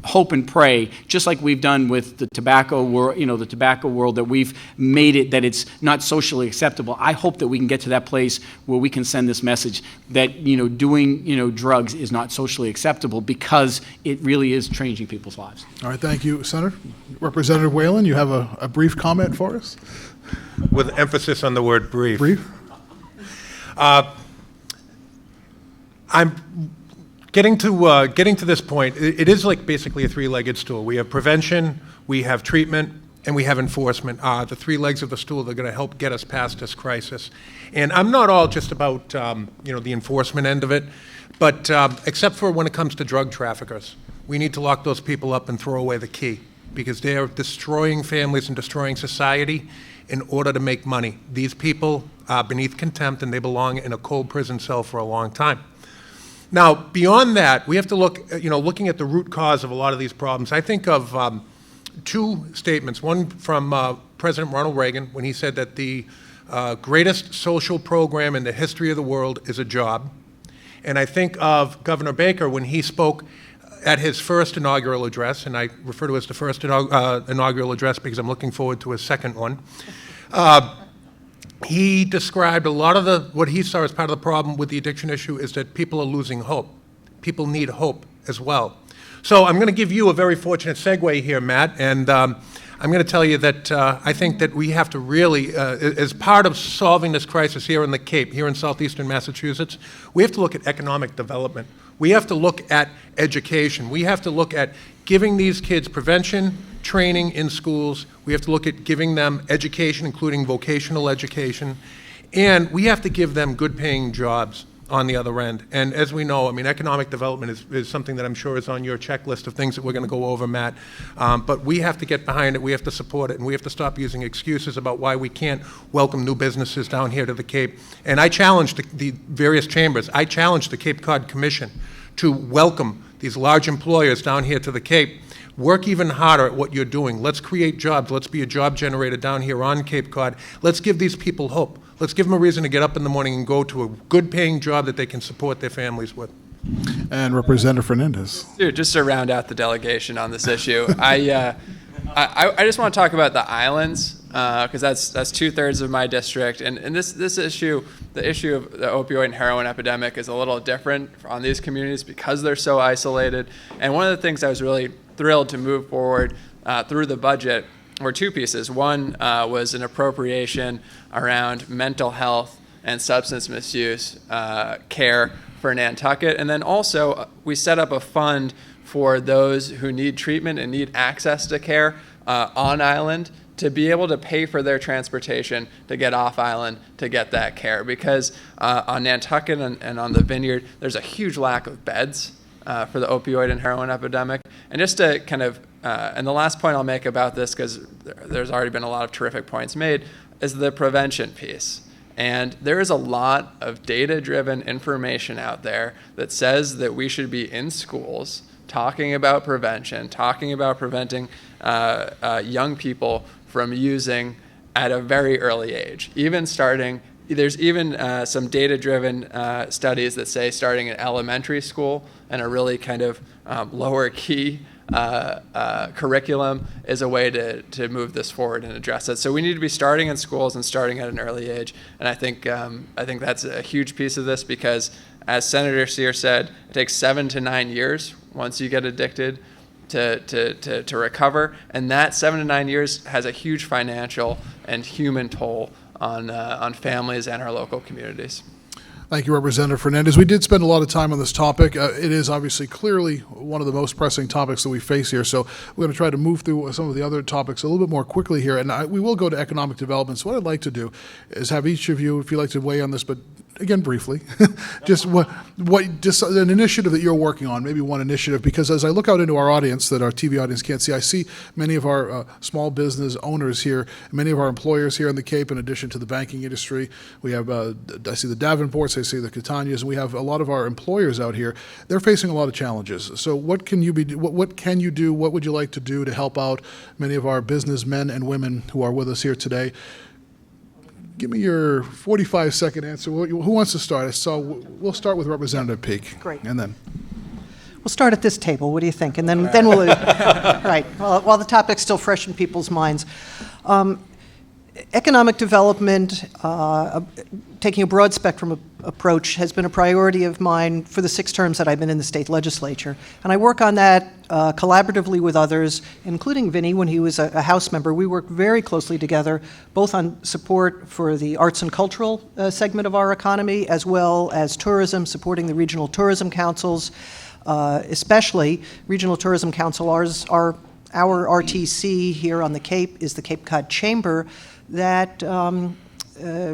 hope and pray, just like we've done with the tobacco world, you know, the tobacco world, that we've made it that it's not socially acceptable. I hope that we can get to that place where we can send this message that, you know, doing, you know, drugs is not socially acceptable, because it really is changing people's lives. All right, thank you, Senator. Representative Whalen, you have a brief comment for us? With emphasis on the word brief. Brief? I'm getting to this point. It is like basically a three-legged stool. We have prevention, we have treatment, and we have enforcement. The three legs of the stool that are going to help get us past this crisis. And I'm not all just about you know, the enforcement end of it, but except for when it comes to drug traffickers, we need to lock those people up and throw away the key, because they are destroying families and destroying society in order to make money. These people are beneath contempt, and they belong in a cold prison cell for a long time. Now, beyond that, we have to look, you know, looking at the root cause of a lot of these problems. I think of two statements, one from President Ronald Reagan, when he said that the greatest social program in the history of the world is a job. And I think of Governor Baker when he spoke at his first inaugural address, and I refer to it as the first inaugural address because I'm looking forward to his second one. He described a lot of what he saw as part of the problem with the addiction issue is that people are losing hope. People need hope as well. So I'm going to give you a very fortunate segue here, Matt, and I'm going to tell you that I think that we have to really, as part of solving this crisis here in the Cape, here in southeastern Massachusetts, we have to look at economic development. We have to look at education. We have to look at giving these kids prevention, training in schools. We have to look at giving them education, including vocational education. And we have to give them good-paying jobs on the other end. And as we know, I mean, economic development is something that I'm sure is on your checklist of things that we're going to go over, Matt. But we have to get behind it, we have to support it, and we have to stop using excuses about why we can't welcome new businesses down here to the Cape. And I challenge the various chambers, I challenge the Cape Cod Commission to welcome these large employers down here to the Cape. Work even harder at what you're doing. Let's create jobs. Let's be a job generator down here on Cape Cod. Let's give these people hope. Let's give them a reason to get up in the morning and go to a good-paying job that they can support their families with. And Representative Fernandez. Dude, just to round out the delegation on this issue, I just want to talk about the islands, because that's 2/3 of my district, and this issue, the issue of the opioid and heroin epidemic, is a little different on these communities because they're so isolated. And one of the things I was really thrilled to move forward through the budget were two pieces. One was an appropriation around mental health and substance misuse care for Nantucket, and then also we set up a fund for those who need treatment and need access to care on island, to be able to pay for their transportation to get off island to get that care. Because on Nantucket and on the Vineyard, there's a huge lack of beds for the opioid and heroin epidemic. And just to kind of, and the last point I'll make about this, because there's already been a lot of terrific points made, is the prevention piece. And there is a lot of data-driven information out there that says that we should be in schools talking about prevention, talking about preventing young people from using at a very early age. Even starting, there's even some data-driven studies that say starting in elementary school and a really kind of lower key curriculum is a way to move this forward and address it. So we need to be starting in schools and starting at an early age. And I think that's a huge piece of this, because as Senator Sear said, it takes 7 to 9 years once you get addicted to recover. And that 7 to 9 years has a huge financial and human toll on families and our local communities. Thank you, Representative Fernandez. We did spend a lot of time on this topic. It is obviously clearly one of the most pressing topics that we face here. So we're going to try to move through some of the other topics a little bit more quickly here. And we will go to economic development. So what I'd like to do is have each of you, if you'd like to weigh on this, but again, briefly, just just an initiative that you're working on, maybe one initiative, because as I look out into our audience that our TV audience can't see, I see many of our small business owners here, many of our employers here in the Cape, in addition to the banking industry. We have, I see the Davenports, I see the Catanias, and we have a lot of our employers out here. They're facing a lot of challenges. So what can you do? What would you like to do to help out many of our businessmen and women who are with us here today? Give me your 45-second answer. Who wants to start? We'll start with Representative Peake. Great. And then We'll start at this table. What do you think? And then we'll right. While the topic's still fresh in people's minds. Economic development, taking a broad spectrum approach, has been a priority of mine for the 6 terms that I've been in the state legislature. And I work on that collaboratively with others, including Vinny when he was a House member. We work very closely together, both on support for the arts and cultural segment of our economy, as well as tourism, supporting the regional tourism councils, especially regional tourism council. Our RTC here on the Cape is the Cape Cod Chamber, that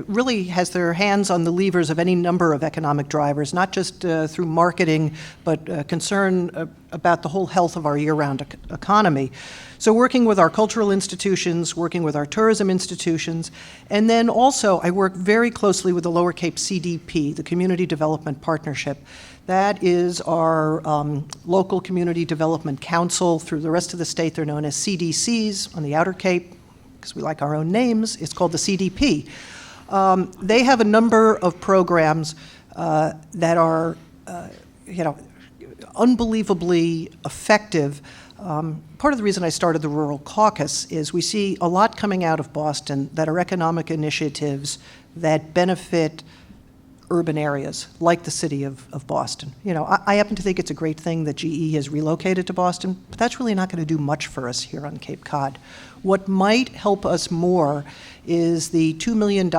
really has their hands on the levers of any number of economic drivers, not just through marketing, but concern about the whole health of our year-round economy. So working with our cultural institutions, working with our tourism institutions, and then also I work very closely with the Lower Cape CDP, the Community Development Partnership. That is our local community development council. Through the rest of the state, they're known as CDCs. On the Outer Cape, because we like our own names, it's called the CDP. They have a number of programs that are, unbelievably effective. Part of the reason I started the Rural Caucus is we see a lot coming out of Boston that are economic initiatives that benefit urban areas, like the city of Boston. I happen to think it's a great thing that GE has relocated to Boston, but that's really not going to do much for us here on Cape Cod. What might help us more is the $2 million in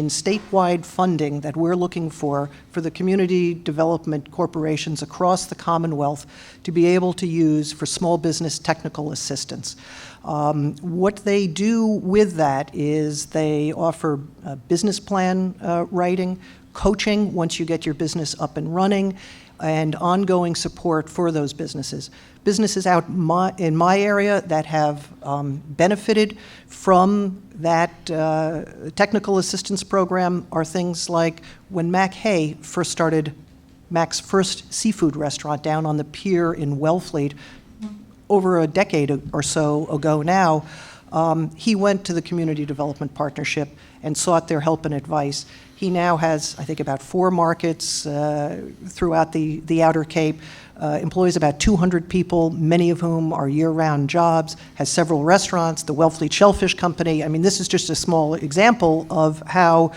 statewide funding that we're looking for the community development corporations across the Commonwealth to be able to use for small business technical assistance. What they do with that is they offer business plan writing, coaching once you get your business up and running, and ongoing support for those businesses. Businesses out in my area that have benefited from that technical assistance program are things like when Mac Hay first started Mac's first seafood restaurant down on the pier in Wellfleet over a decade or so ago now. He went to the Community Development Partnership and sought their help and advice. He now has, I think, about 4 markets throughout the Outer Cape, employs about 200 people, many of whom are year-round jobs, has several restaurants, the Wellfleet Shellfish Company. I mean, this is just a small example of how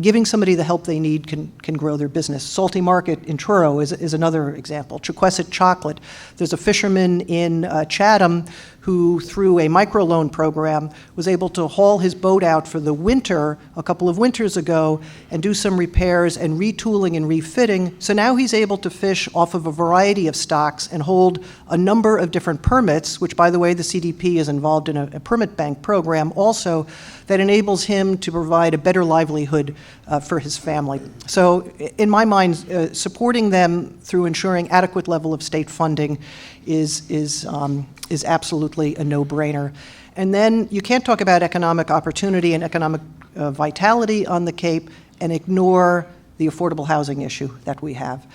giving somebody the help they need can grow their business. Salty Market in Truro is another example. Chequesset Chocolate. There's a fisherman in Chatham who, through a microloan program, was able to haul his boat out for the winter a couple of winters ago and do some repairs and retooling and refitting. So now he's able to fish off of a variety of stocks and hold a number of different permits, which, by the way, the CDP is involved in a permit bank program also that enables him to provide a better livelihood for his family. So in my mind, supporting them through ensuring adequate level of state funding is absolutely a no-brainer. And then you can't talk about economic opportunity and economic vitality on the Cape and ignore the affordable housing issue that we have.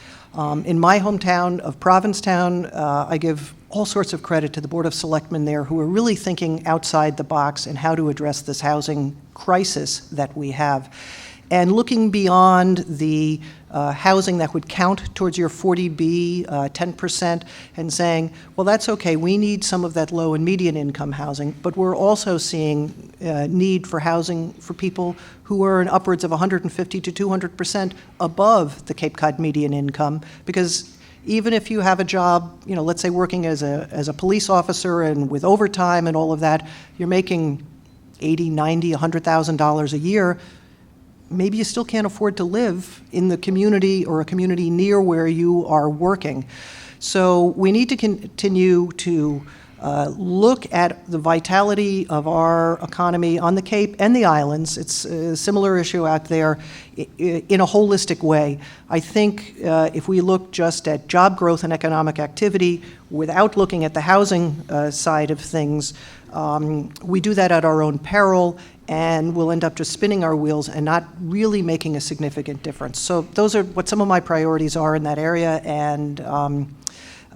In my hometown of Provincetown, I give all sorts of credit to the Board of Selectmen there who are really thinking outside the box and how to address this housing crisis that we have. And looking beyond the housing that would count towards your 40B, 10%, and saying, well, that's okay, we need some of that low and median income housing, but we're also seeing need for housing for people who earn upwards of 150 to 200% above the Cape Cod median income, because even if you have a job, let's say working as a police officer and with overtime and all of that, you're making $80,000, $90,000, $100,000 a year. maybe you still can't afford to live in the community or a community near where you are working. So we need to continue to look at the vitality of our economy on the Cape and the islands. It's a similar issue out there in a holistic way. I think if we look just at job growth and economic activity without looking at the housing side of things, we do that at our own peril, and we'll end up just spinning our wheels and not really making a significant difference. So those are what some of my priorities are in that area, and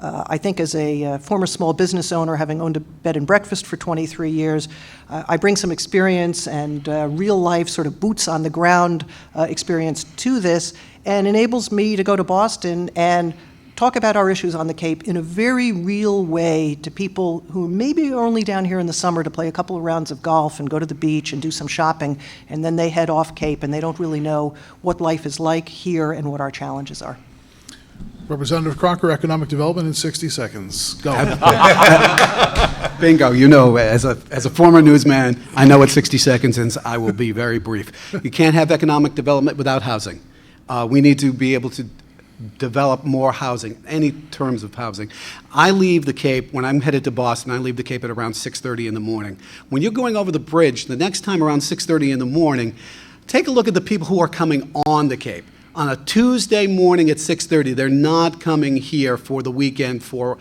I think as a former small business owner, having owned a bed and breakfast for 23 years, I bring some experience and real life sort of boots on the ground experience to this, and enables me to go to Boston and talk about our issues on the Cape in a very real way to people who maybe are only down here in the summer to play a couple of rounds of golf and go to the beach and do some shopping, and then they head off Cape and they don't really know what life is like here and what our challenges are. Representative Crocker, Economic Development in 60 seconds. Go. Bingo. You know, as a former newsman, I know what 60 seconds is. I will be very brief. You can't have economic development without housing. We need to be able to develop more housing, any terms of housing. I leave the Cape, when I'm headed to Boston, I leave the Cape at around 6:30 in the morning. When you're going over the bridge, the next time around 6:30 in the morning, take a look at the people who are coming on the Cape. On a Tuesday morning at 6:30, they're not coming here for the weekend for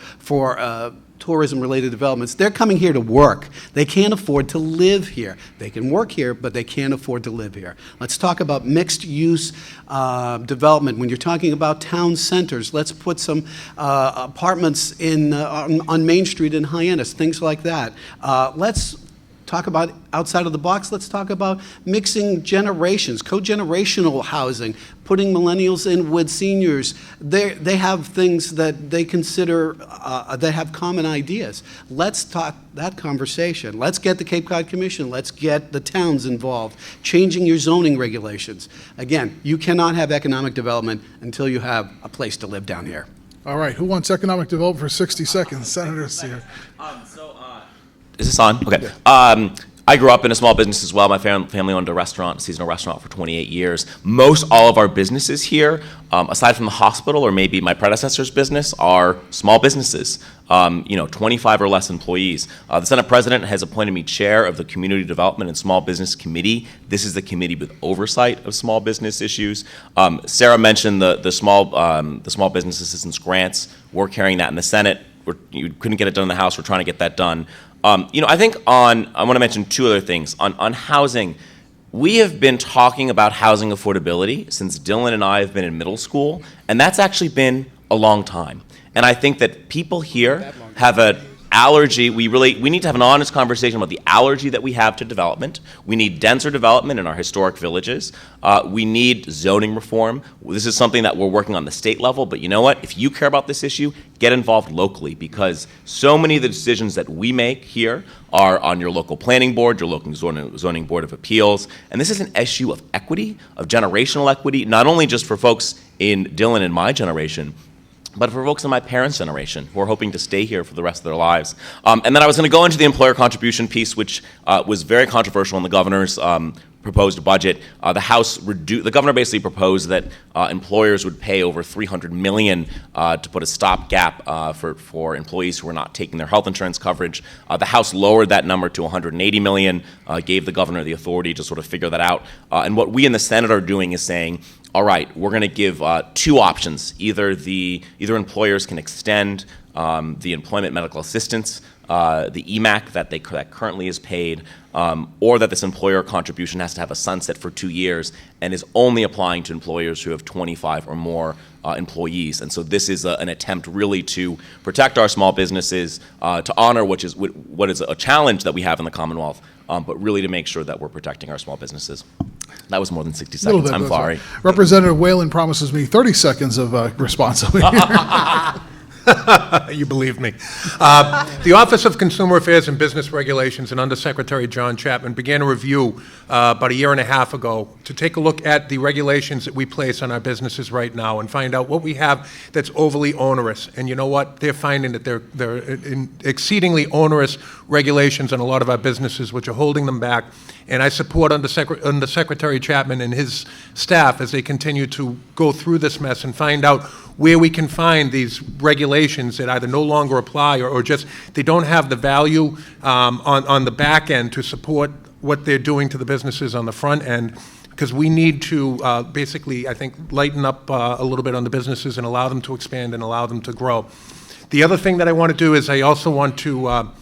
tourism-related developments. They're coming here to work. They can't afford to live here. They can work here, but they can't afford to live here. Let's talk about mixed-use development. When you're talking about town centers, let's put some apartments on Main Street in Hyannis, things like that. Let's talk about outside of the box. Let's talk about mixing generations, co-generational housing, putting millennials in with seniors. They have things that they consider, that have common ideas. Let's talk that conversation. Let's get the Cape Cod Commission. Let's get the towns involved, changing your zoning regulations. Again, you cannot have economic development until you have a place to live down here. All right, who wants economic development for 60 seconds? Senator Sear. Is this on? Okay. I grew up in a small business as well. My family owned a restaurant, a seasonal restaurant for 28 years. Most all of our businesses here, aside from the hospital or maybe my predecessor's business, are small businesses, 25 or less employees. The Senate President has appointed me chair of the Community Development and Small Business Committee. This is the committee with oversight of small business issues. Sarah mentioned the small business assistance grants. We're carrying that in the Senate. You couldn't get it done in the House. We're trying to get that done. I think I want to mention two other things. On housing, we have been talking about housing affordability since Dylan and I have been in middle school, and that's actually been a long time. And I think that people here have an allergy. We need to have an honest conversation about the allergy that we have to development. We need denser development in our historic villages. We need zoning reform. This is something that we're working on the state level, but you know what? If you care about this issue, get involved locally, because so many of the decisions that we make here are on your local planning board, your local zoning board of appeals, and this is an issue of equity, of generational equity, not only just for folks in Dylan and my generation, but for folks in my parents' generation who are hoping to stay here for the rest of their lives. And then I was going to go into the employer contribution piece, which was very controversial in the governor's proposed budget. The governor basically proposed that employers would pay over $300 million to put a stopgap for employees who were not taking their health insurance coverage. The House lowered that number to $180 million, gave the governor the authority to sort of figure that out. And what we in the Senate are doing is saying, all right, we're going to give two options. Either employers can extend the employment medical assistance, the EMAC that currently is paid, or that this employer contribution has to have a sunset for 2 years and is only applying to employers who have 25 or more employees. And so this is an attempt really to protect our small businesses, to honor what is a challenge that we have in the Commonwealth, but really to make sure that we're protecting our small businesses. That was more than 60 seconds. I'm sorry. Representative Whalen promises me 30 seconds of response. You believe me. The Office of Consumer Affairs and Business Regulations and Undersecretary John Chapman began a review about a year and a half ago to take a look at the regulations that we place on our businesses right now and find out what we have that's overly onerous. And you know what? They're finding that they're exceedingly onerous regulations on a lot of our businesses, which are holding them back. And I support Under Secretary Chapman and his staff as they continue to go through this mess and find out where we can find these regulations that either no longer apply or just they don't have the value on the back end to support what they're doing to the businesses on the front end. Because we need to basically, I think, lighten up a little bit on the businesses and allow them to expand and allow them to grow. The other thing that I want to do is I also want to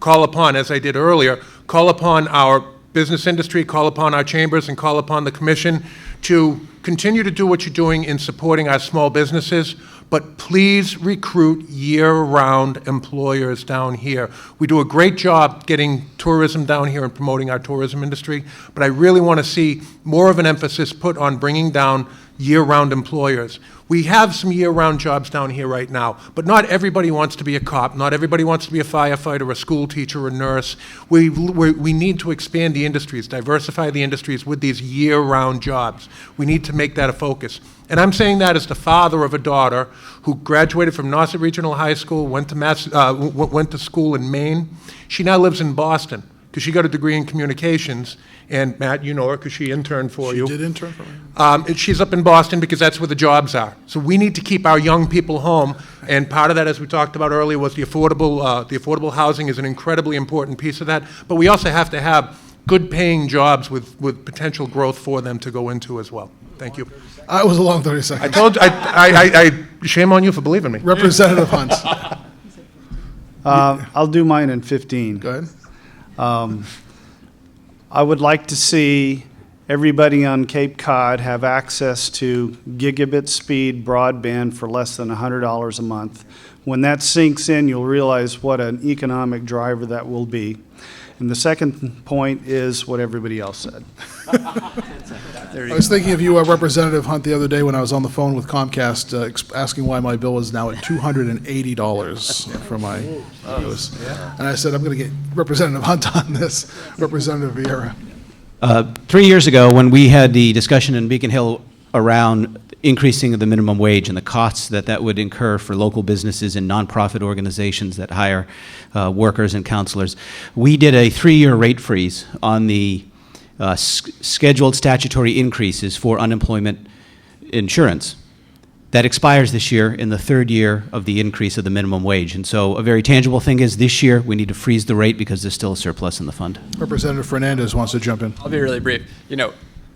call upon, as I did earlier, call upon our business industry, call upon our chambers, and call upon the commission to continue to do what you're doing in supporting our small businesses, but please recruit year-round employers down here. We do a great job getting tourism down here and promoting our tourism industry, but I really want to see more of an emphasis put on bringing down year-round employers. We have some year-round jobs down here right now, but not everybody wants to be a cop. Not everybody wants to be a firefighter, a school teacher, a nurse. We need to expand the industries, diversify the industries with these year-round jobs. We need to make that a focus. And I'm saying that as the father of a daughter who graduated from Nauset Regional High School, went to school in Maine. She now lives in Boston because she got a degree in communications. And Matt, you know her because she interned for you. She did intern for me. And she's up in Boston because that's where the jobs are. So we need to keep our young people home. And part of that, as we talked about earlier, was the affordable housing is an incredibly important piece of that. But we also have to have good paying jobs with potential growth for them to go into as well. Thank you. It was a long 30 seconds. I told you, shame on you for believing me. Representative Hunt. I'll do mine in 15. Go ahead. I would like to see everybody on Cape Cod have access to gigabit speed broadband for less than $100 a month. When that sinks in, you'll realize what an economic driver that will be. And the second point is what everybody else said. I was thinking of you, Representative Hunt, the other day when I was on the phone with Comcast asking why my bill is now at $280 for my use. And I said, I'm going to get Representative Hunt on this, Representative Vieira. 3 years ago, when we had the discussion in Beacon Hill around increasing of the minimum wage and the costs that would incur for local businesses and nonprofit organizations that hire workers and counselors, we did a 3-year rate freeze on the scheduled statutory increases for unemployment insurance. That expires this year in the 3rd year of the increase of the minimum wage. And so a very tangible thing is this year we need to freeze the rate because there's still a surplus in the fund. Representative Fernandez wants to jump in. I'll be really brief. You know,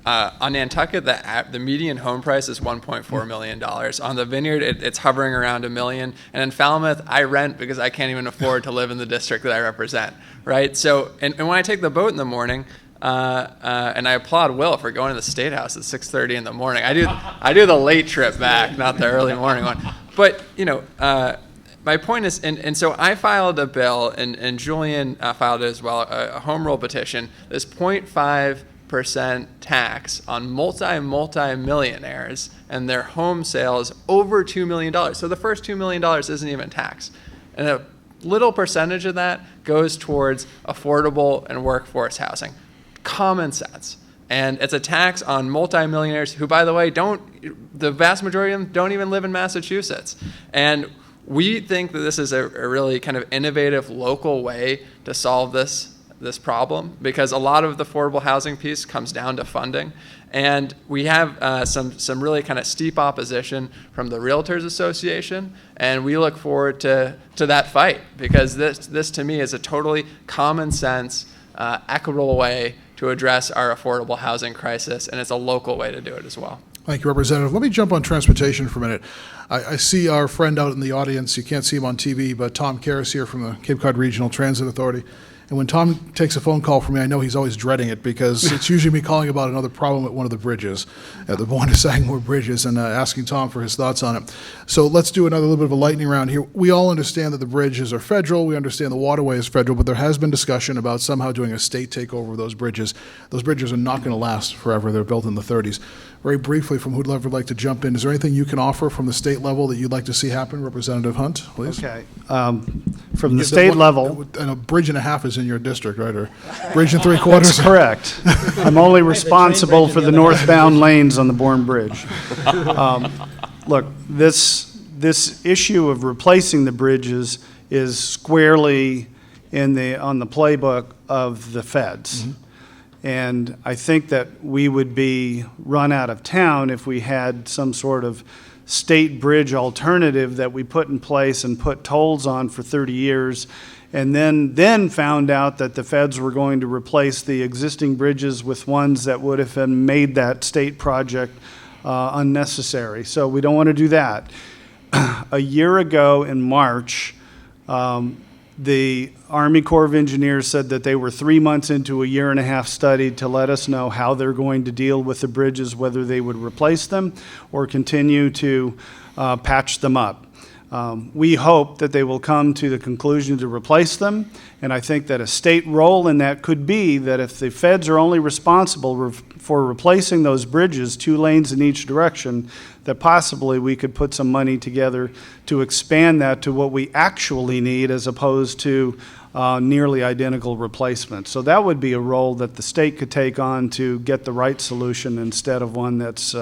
on Nantucket, the median home price is $1.4 million. On the Vineyard, it's hovering around $1 million. And in Falmouth, I rent because I can't even afford to live in the district that I represent, right? So, and when I take the boat in the morning, and I applaud Will for going to the State House at 6:30 in the morning. I do the late trip back, not the early morning one. But, you know, my point is, and so I filed a bill, and Julian filed it as well, a home rule petition, this 0.5% tax on multi-millionaires and their home sales over $2 million. So the first $2 million isn't even tax. And a little percentage of that goes towards affordable and workforce housing. Common sense. And it's a tax on multimillionaires who, by the way, the vast majority of them don't even live in Massachusetts. And we think that this is a really kind of innovative local way to solve this problem, because a lot of the affordable housing piece comes down to funding. And we have some really kind of steep opposition from the Realtors Association, and we look forward to that fight, because this to me is a totally common sense, equitable way to address our affordable housing crisis, and it's a local way to do it as well. Thank you, Representative. Let me jump on transportation for a minute. I see our friend out in the audience. You can't see him on TV, but Tom Karras here from the Cape Cod Regional Transit Authority. And when Tom takes a phone call from me, I know he's always dreading it, because it's usually me calling about another problem at one of the bridges, at the Bawanda-Sagamore bridges, and asking Tom for his thoughts on it. So let's do another little bit of a lightning round here. We all understand that the bridges are federal. We understand the waterway is federal, but there has been discussion about somehow doing a state takeover of those bridges. Those bridges are not going to last forever. They're built in the 30s. Very briefly, from who'd ever like to jump in, is there anything you can offer from the state level that you'd like to see happen? Representative Hunt, please. Okay. From the state level. And a bridge and a half is in your district, right? Or bridge and 3/4? That's correct. I'm only responsible for the northbound lanes on the Bourne Bridge. Look, this issue of replacing the bridges is squarely on the playbook of the feds. And I think that we would be run out of town if we had some sort of state bridge alternative that we put in place and put tolls on for 30 years, and then found out that the feds were going to replace the existing bridges with ones that would have made that state project unnecessary. So we don't want to do that. A year ago in March, the Army Corps of Engineers said that they were 3 months into a 1.5-year study to let us know how they're going to deal with the bridges, whether they would replace them or continue to patch them up. We hope that they will come to the conclusion to replace them, and I think that a state role in that could be that if the feds are only responsible for replacing those bridges, 2 lanes in each direction, that possibly we could put some money together to expand that to what we actually need as opposed to nearly identical replacements. So that would be a role that the state could take on to get the right solution instead of one that's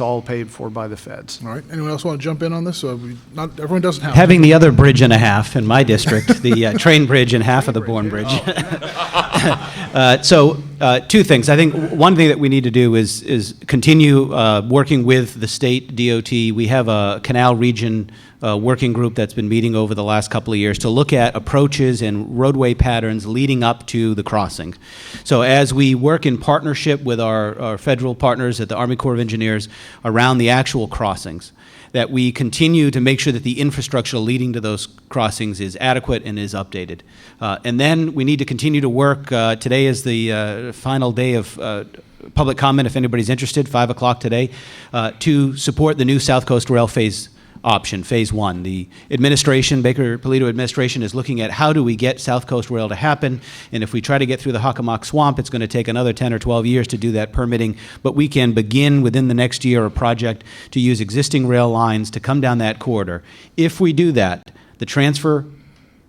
all paid for by the feds. All right. Anyone else want to jump in on this? Not everyone doesn't have. Having the other bridge and a half in my district, the train bridge and half of the Bourne Bridge. So 2 things. I think one thing that we need to do is continue working with the state DOT. We have a Canal Region working group that's been meeting over the last couple of years to look at approaches and roadway patterns leading up to the crossing. So as we work in partnership with our federal partners at the Army Corps of Engineers around the actual crossings, that we continue to make sure that the infrastructure leading to those crossings is adequate and is updated. And then we need to continue to work. Today is the final day of public comment, if anybody's interested, 5 o'clock today, to support the new South Coast Rail Phase option, Phase 1. The administration, Baker-Polito administration, is looking at how do we get South Coast Rail to happen, and if we try to get through the Hockomock Swamp, it's going to take another 10 or 12 years to do that permitting, but we can begin within the next year a project to use existing rail lines to come down that corridor. If we do that,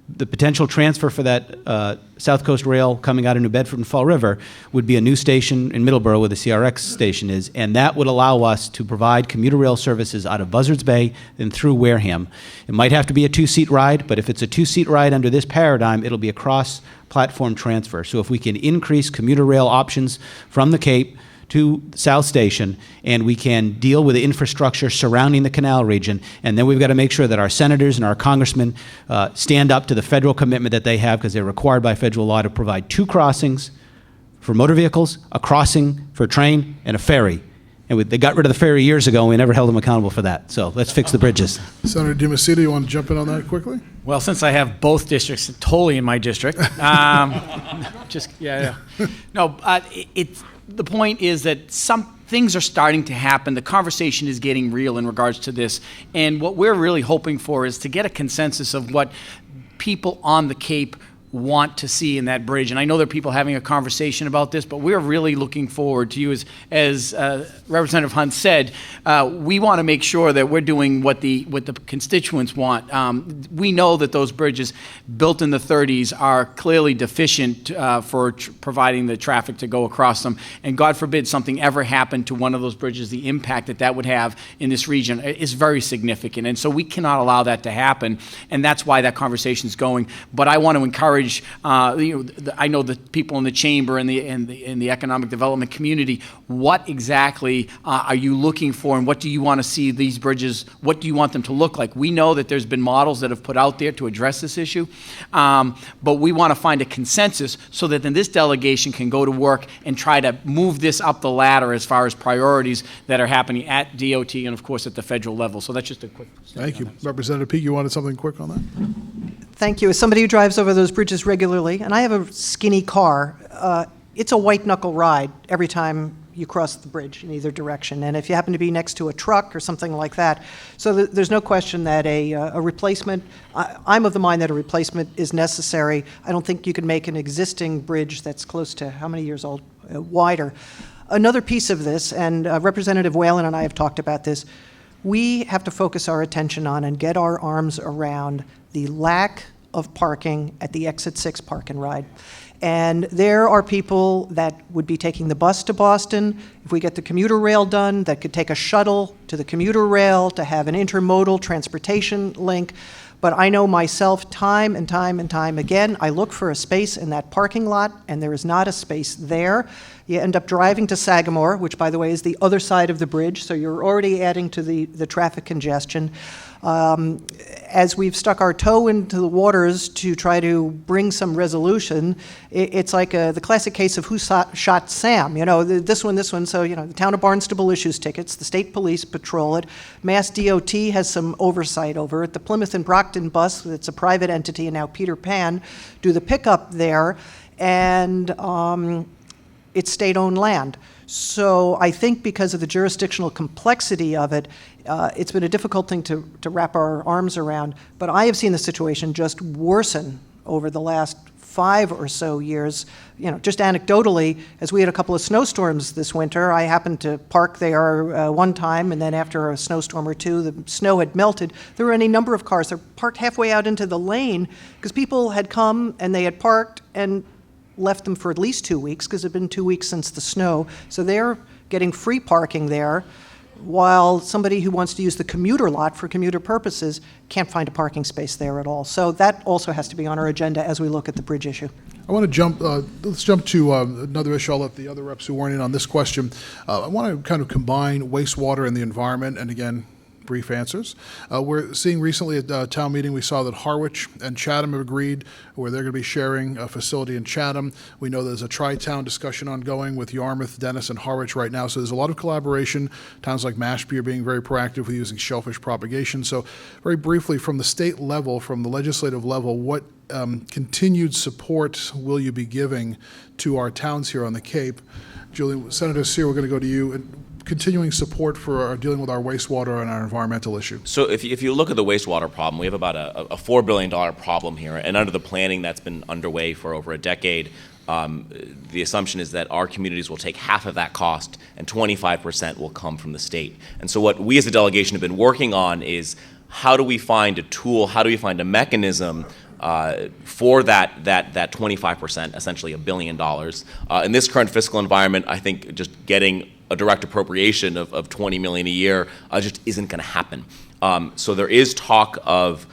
the potential transfer for that South Coast Rail coming out of New Bedford and Fall River would be a new station in Middleborough where the CRX station is, and that would allow us to provide commuter rail services out of Buzzards Bay and through Wareham. It might have to be a 2-seat ride, but if it's a 2-seat ride under this paradigm, it'll be a cross-platform transfer. So if we can increase commuter rail options from the Cape to South Station, and we can deal with the infrastructure surrounding the canal region, and then we've got to make sure that our senators and our congressmen stand up to the federal commitment that they have, because they're required by federal law to provide 2 crossings for motor vehicles, a crossing for a train, and a ferry. And they got rid of the ferry years ago, and we never held them accountable for that. So let's fix the bridges. Senator DiMacedo, you want to jump in on that quickly? Well, since I have both districts totally in my district, No, the point is that some things are starting to happen. The conversation is getting real in regards to this. And what we're really hoping for is to get a consensus of what people on the Cape want to see in that bridge. And I know there are people having a conversation about this, but we're really looking forward to you, as Representative Hunt said, we want to make sure that we're doing what the constituents want. We know that those bridges built in the 30s are clearly deficient for providing the traffic to go across them. And God forbid something ever happened to one of those bridges, the impact that would have in this region is very significant. And so we cannot allow that to happen. And that's why that conversation is going. But I want to encourage I know the people in the chamber and the economic development community. What exactly are you looking for, and what do you want to see these bridges? What do you want them to look like? We know that there's been models that have put out there to address this issue, but we want to find a consensus so that then this delegation can go to work and try to move this up the ladder as far as priorities that are happening at DOT and, of course, at the federal level. So that's just a quick statement. Thank you, Representative Peake. You wanted something quick on that? Thank you. As somebody who drives over those bridges regularly, and I have a skinny car, it's a white-knuckle ride every time you cross the bridge in either direction. And if you happen to be next to a truck or something like that, so there's no question that a replacement, I'm of the mind that a replacement is necessary. I don't think you can make an existing bridge that's close to, how many years old, wider. Another piece of this, and Representative Whalen and I have talked about this, we have to focus our attention on and get our arms around the lack of parking at the Exit 6 park and ride. And there are people that would be taking the bus to Boston. If we get the commuter rail done, that could take a shuttle to the commuter rail to have an intermodal transportation link. But I know myself, time and time and time again, I look for a space in that parking lot, and there is not a space there. You end up driving to Sagamore, which, by the way, is the other side of the bridge, so you're already adding to the traffic congestion. As we've stuck our toe into the waters to try to bring some resolution, it's like the classic case of who shot Sam. You know, this one. So, you know, the town of Barnstable issues tickets, the state police patrol it, Mass DOT has some oversight over it, the Plymouth and Brockton bus, it's a private entity, and now Peter Pan, do the pickup there, and it's state-owned land. So I think because of the jurisdictional complexity of it, it's been a difficult thing to wrap our arms around. But I have seen the situation just worsen over the last 5 or so years. You know, just anecdotally, as we had a couple of snowstorms this winter, I happened to park there one time, and then after a snowstorm or two, the snow had melted. There were any number of cars that were parked halfway out into the lane because people had come and they had parked and left them for at least 2 weeks because it had been 2 weeks since the snow. So they're getting free parking there, while somebody who wants to use the commuter lot for commuter purposes can't find a parking space there at all. So that also has to be on our agenda as we look at the bridge issue. I want to let's jump to another issue. I'll let the other reps who weren't in on this question. I want to kind of combine wastewater and the environment, and again, brief answers. We're seeing recently at town meeting, we saw that Harwich and Chatham have agreed where they're going to be sharing a facility in Chatham. We know there's a tri-town discussion ongoing with Yarmouth, Dennis, and Harwich right now. So there's a lot of collaboration. Towns like Mashpee are being very proactive with using shellfish propagation. So very briefly, from the state level, from the legislative level, what continued support will you be giving to our towns here on the Cape? Julie, Senator Sear, we're going to go to you. Continuing support for dealing with our wastewater and our environmental issue. So if you look at the wastewater problem, we have about a $4 billion problem here, and under the planning that's been underway for over a decade, the assumption is that our communities will take half of that cost and 25% will come from the state. And so what we as a delegation have been working on is how do we find a tool, how do we find a mechanism for that 25%, essentially $1 billion. In this current fiscal environment, I think just getting a direct appropriation of $20 million a year just isn't going to happen. So there is talk of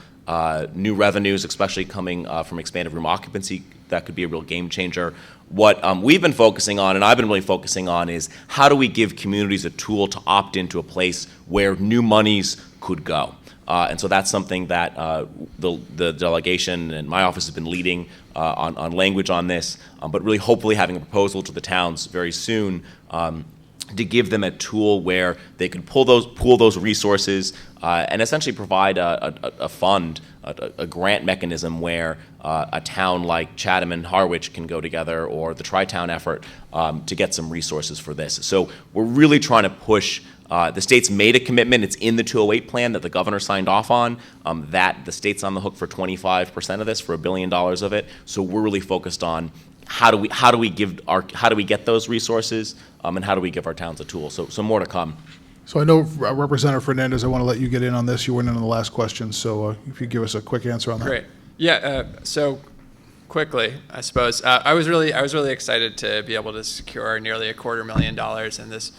new revenues, especially coming from expanded room occupancy. That could be a real game changer. What we've been focusing on, and I've been really focusing on, is how do we give communities a tool to opt into a place where new monies could go. And so that's something that the delegation and my office has been leading on language on this, but really hopefully having a proposal to the towns very soon to give them a tool where they could pool those resources and essentially provide a fund, a grant mechanism where a town like Chatham and Harwich can go together, or the tri-town effort to get some resources for this. So we're really trying to push. The state's made a commitment. It's in the 208 plan that the governor signed off on, that the state's on the hook for 25% of this, for $1 billion of it. So we're really focused on how do we get those resources, and how do we give our towns a tool. So more to come. So I know Representative Fernandez, I want to let you get in on this. You weren't in on the last question, so if you give us a quick answer on that. Great. Yeah. So quickly, I suppose I was really excited to be able to secure nearly $250,000 in this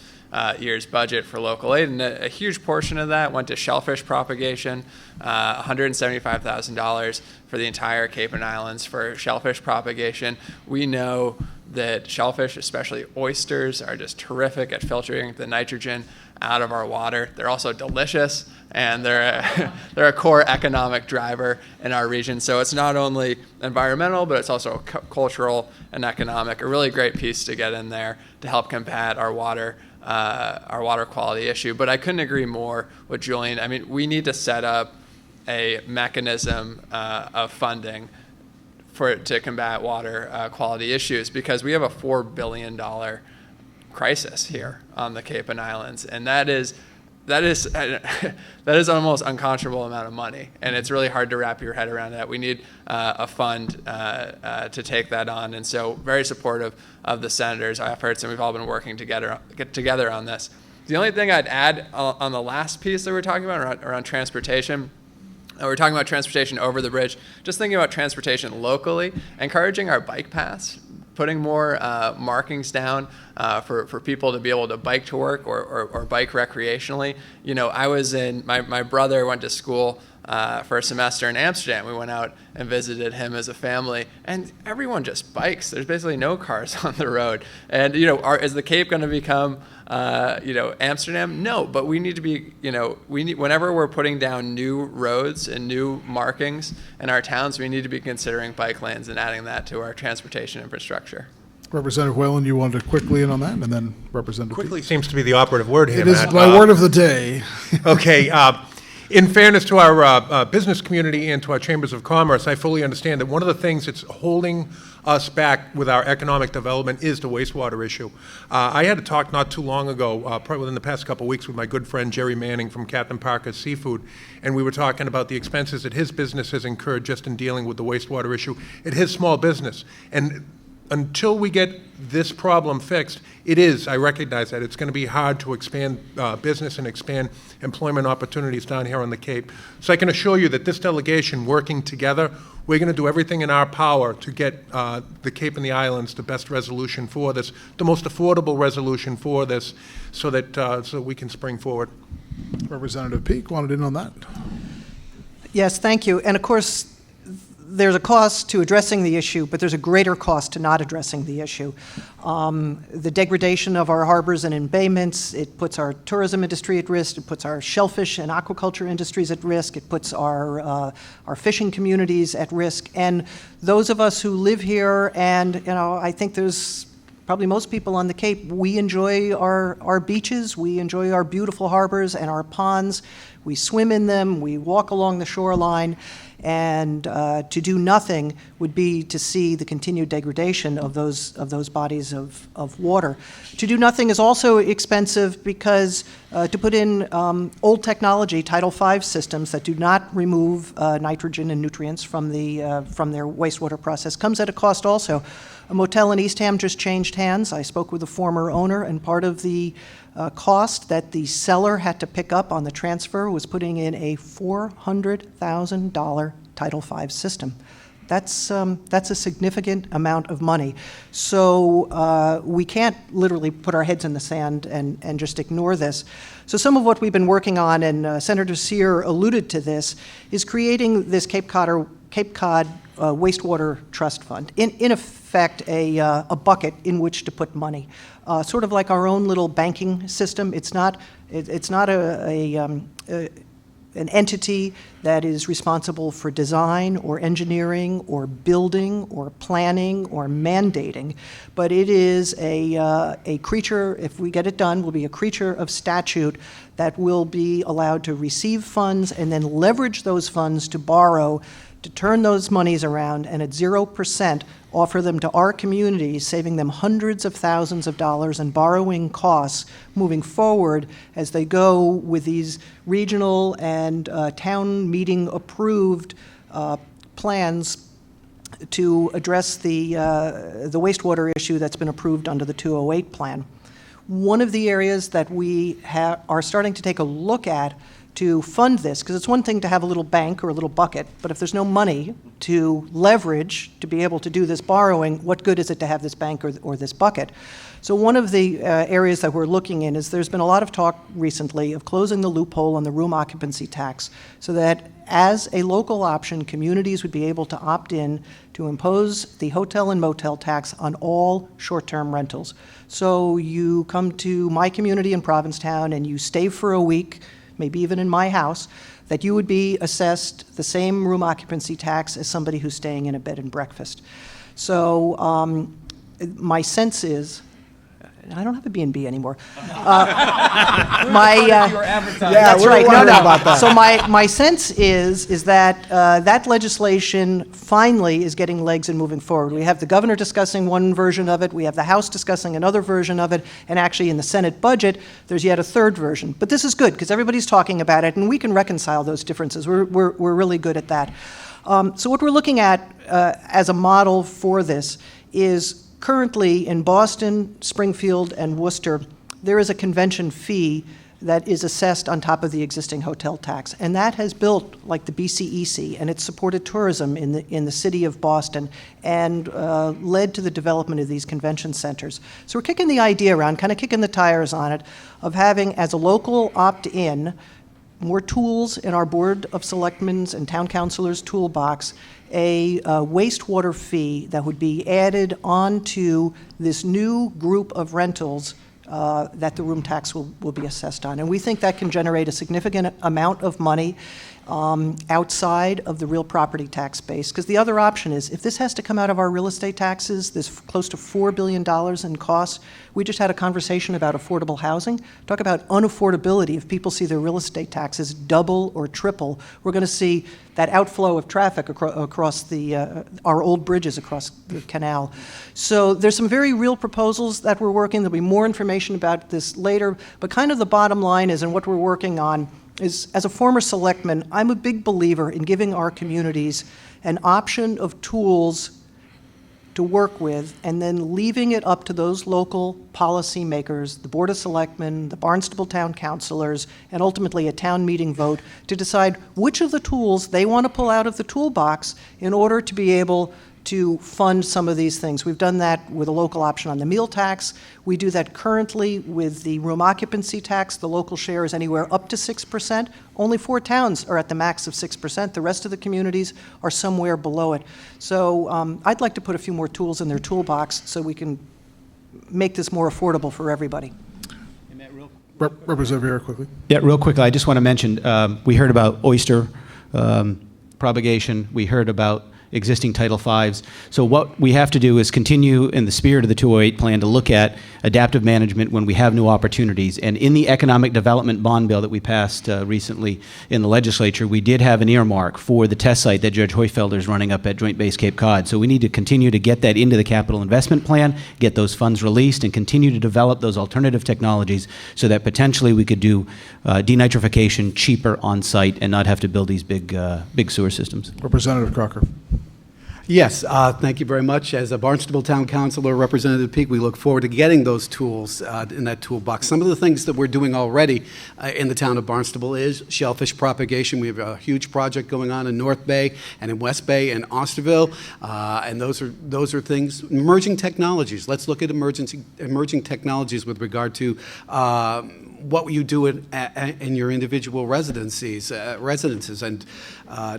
year's budget for local aid, and a huge portion of that went to shellfish propagation, $175,000 for the entire Cape and Islands for shellfish propagation. We know that shellfish, especially oysters, are just terrific at filtering the nitrogen out of our water. They're also delicious, and they're a core economic driver in our region. So it's not only environmental, but it's also cultural and economic. A really great piece to get in there to help combat our water quality issue. But I couldn't agree more with Julian. I mean, we need to set up a mechanism of funding to combat water quality issues, because we have a $4 billion crisis here on the Cape and Islands, and that is almost unconscionable amount of money, and it's really hard to wrap your head around that. We need a fund to take that on, and so very supportive of the senators' efforts, and we've all been working together on this. The only thing I'd add on the last piece that we're talking about around transportation. We're talking about transportation over the bridge. Just thinking about transportation locally, encouraging our bike paths, putting more markings down for people to be able to bike to work or bike recreationally. You know, I was my brother went to school for a semester in Amsterdam. We went out and visited him as a family, and everyone just bikes. There's basically no cars on the road. And is the Cape going to become Amsterdam? No, but we need to be, whenever we're putting down new roads and new markings in our towns, we need to be considering bike lanes and adding that to our transportation infrastructure. Representative Whalen, you wanted to quickly in on that, and then Representative Quickly Peake. seems to be the operative word here, It is Matt. my word of the day. Okay. In fairness to our business community and to our chambers of commerce, I fully understand that one of the things that's holding us back with our economic development is the wastewater issue. I had a talk not too long ago, probably within the past couple of weeks, with my good friend Jerry Manning from Captain Parker's Seafood, and we were talking about the expenses that his business has incurred just in dealing with the wastewater issue at his small business. And until we get this problem fixed, I recognize that, it's going to be hard to expand business and expand employment opportunities down here on the Cape. So I can assure you that this delegation, working together, we're going to do everything in our power to get the Cape and the Islands the best resolution for this, the most affordable resolution for this, so that we can spring forward. Representative Peake wanted in on that. Yes, thank you. And of course, there's a cost to addressing the issue, but there's a greater cost to not addressing the issue. The degradation of our harbors and embayments, it puts our tourism industry at risk, it puts our shellfish and aquaculture industries at risk, it puts our fishing communities at risk. And those of us who live here, and I think there's probably most people on the Cape, we enjoy our beaches, we enjoy our beautiful harbors and our ponds. We swim in them, we walk along the shoreline, and to do nothing would be to see the continued degradation of those bodies of water. To do nothing is also expensive because to put in old technology, Tidal V systems that do not remove nitrogen and nutrients from their wastewater process comes at a cost also. A motel in Eastham just changed hands. I spoke with the former owner, and part of the cost that the seller had to pick up on the transfer was putting in a $400,000 Tidal V system. That's a significant amount of money. So we can't literally put our heads in the sand and just ignore this. So some of what we've been working on, and Senator Sear alluded to this, is creating this Cape Cod Wastewater Trust Fund. In effect, a bucket in which to put money. Sort of like our own little banking system. It's not an entity that is responsible for design or engineering or building or planning or mandating, but it is a creature, if we get it done, will be a creature of statute that will be allowed to receive funds and then leverage those funds to borrow, to turn those monies around, and at 0% offer them to our communities, saving them hundreds of thousands of dollars in borrowing costs moving forward as they go with these regional and town meeting approved plans to address the wastewater issue that's been approved under the 208 plan. One of the areas that we are starting to take a look at to fund this, because it's one thing to have a little bank or a little bucket, but if there's no money to leverage to be able to do this borrowing, what good is it to have this bank or this bucket? So one of the areas that we're looking in is there's been a lot of talk recently of closing the loophole on the room occupancy tax so that as a local option, communities would be able to opt in to impose the hotel and motel tax on all short-term rentals. So you come to my community in Provincetown and you stay for a week, maybe even in my house, that you would be assessed the same room occupancy tax as somebody who's staying in a bed and breakfast. So my sense is, I don't have a B&B anymore. That's right. No. About that. So my sense is that that legislation finally is getting legs and moving forward. We have the governor discussing one version of it, we have the House discussing another version of it, and actually in the Senate budget, there's yet a third version. But this is good because everybody's talking about it, and we can reconcile those differences. We're really good at that. So what we're looking at as a model for this is currently in Boston, Springfield, and Worcester, there is a convention fee that is assessed on top of the existing hotel tax. And that has built like the BCEC, and it's supported tourism in the city of Boston and led to the development of these convention centers. So we're kicking the idea around, kind of kicking the tires on it, of having as a local opt-in, more tools in our Board of Selectmen's and Town Councilors toolbox, a wastewater fee that would be added onto this new group of rentals that the room tax will be assessed on. And we think that can generate a significant amount of money outside of the real property tax base. Because the other option is, if this has to come out of our real estate taxes, there's close to $4 billion in costs. We just had a conversation about affordable housing. Talk about unaffordability. If people see their real estate taxes double or triple, we're going to see that outflow of traffic across our old bridges across the canal. So there's some very real proposals that we're working. There'll be more information about this later. But kind of the bottom line is, and what we're working on, is, as a former selectman, I'm a big believer in giving our communities an option of tools to work with, and then leaving it up to those local policymakers, the Board of Selectmen, the Barnstable Town Councilors, and ultimately a town meeting vote to decide which of the tools they want to pull out of the toolbox in order to be able to fund some of these things. We've done that with a local option on the meal tax. We do that currently with the room occupancy tax. The local share is anywhere up to 6%. Only 4 towns are at the max of 6%. The rest of the communities are somewhere below it. So I'd like to put a few more tools in their toolbox so we can make this more affordable for everybody. Representative Vera, quickly. Yeah, real quickly, I just want to mention, we heard about oyster propagation. We heard about existing Title Vs. So what we have to do is continue in the spirit of the 208 plan to look at adaptive management when we have new opportunities. And in the economic development bond bill that we passed recently in the legislature, we did have an earmark for the test site that Judge Hoyfelder is running up at Joint Base Cape Cod. So we need to continue to get that into the capital investment plan, get those funds released, and continue to develop those alternative technologies so that potentially we could do denitrification cheaper on site and not have to build these big sewer systems. Representative Crocker. Yes, thank you very much. As a Barnstable Town Councilor, Representative Peake, we look forward to getting those tools in that toolbox. Some of the things that we're doing already in the town of Barnstable is shellfish propagation. We have a huge project going on in North Bay and in West Bay and Osterville, and those are things. Emerging technologies. Let's look at emerging technologies with regard to what you do in your individual residences, and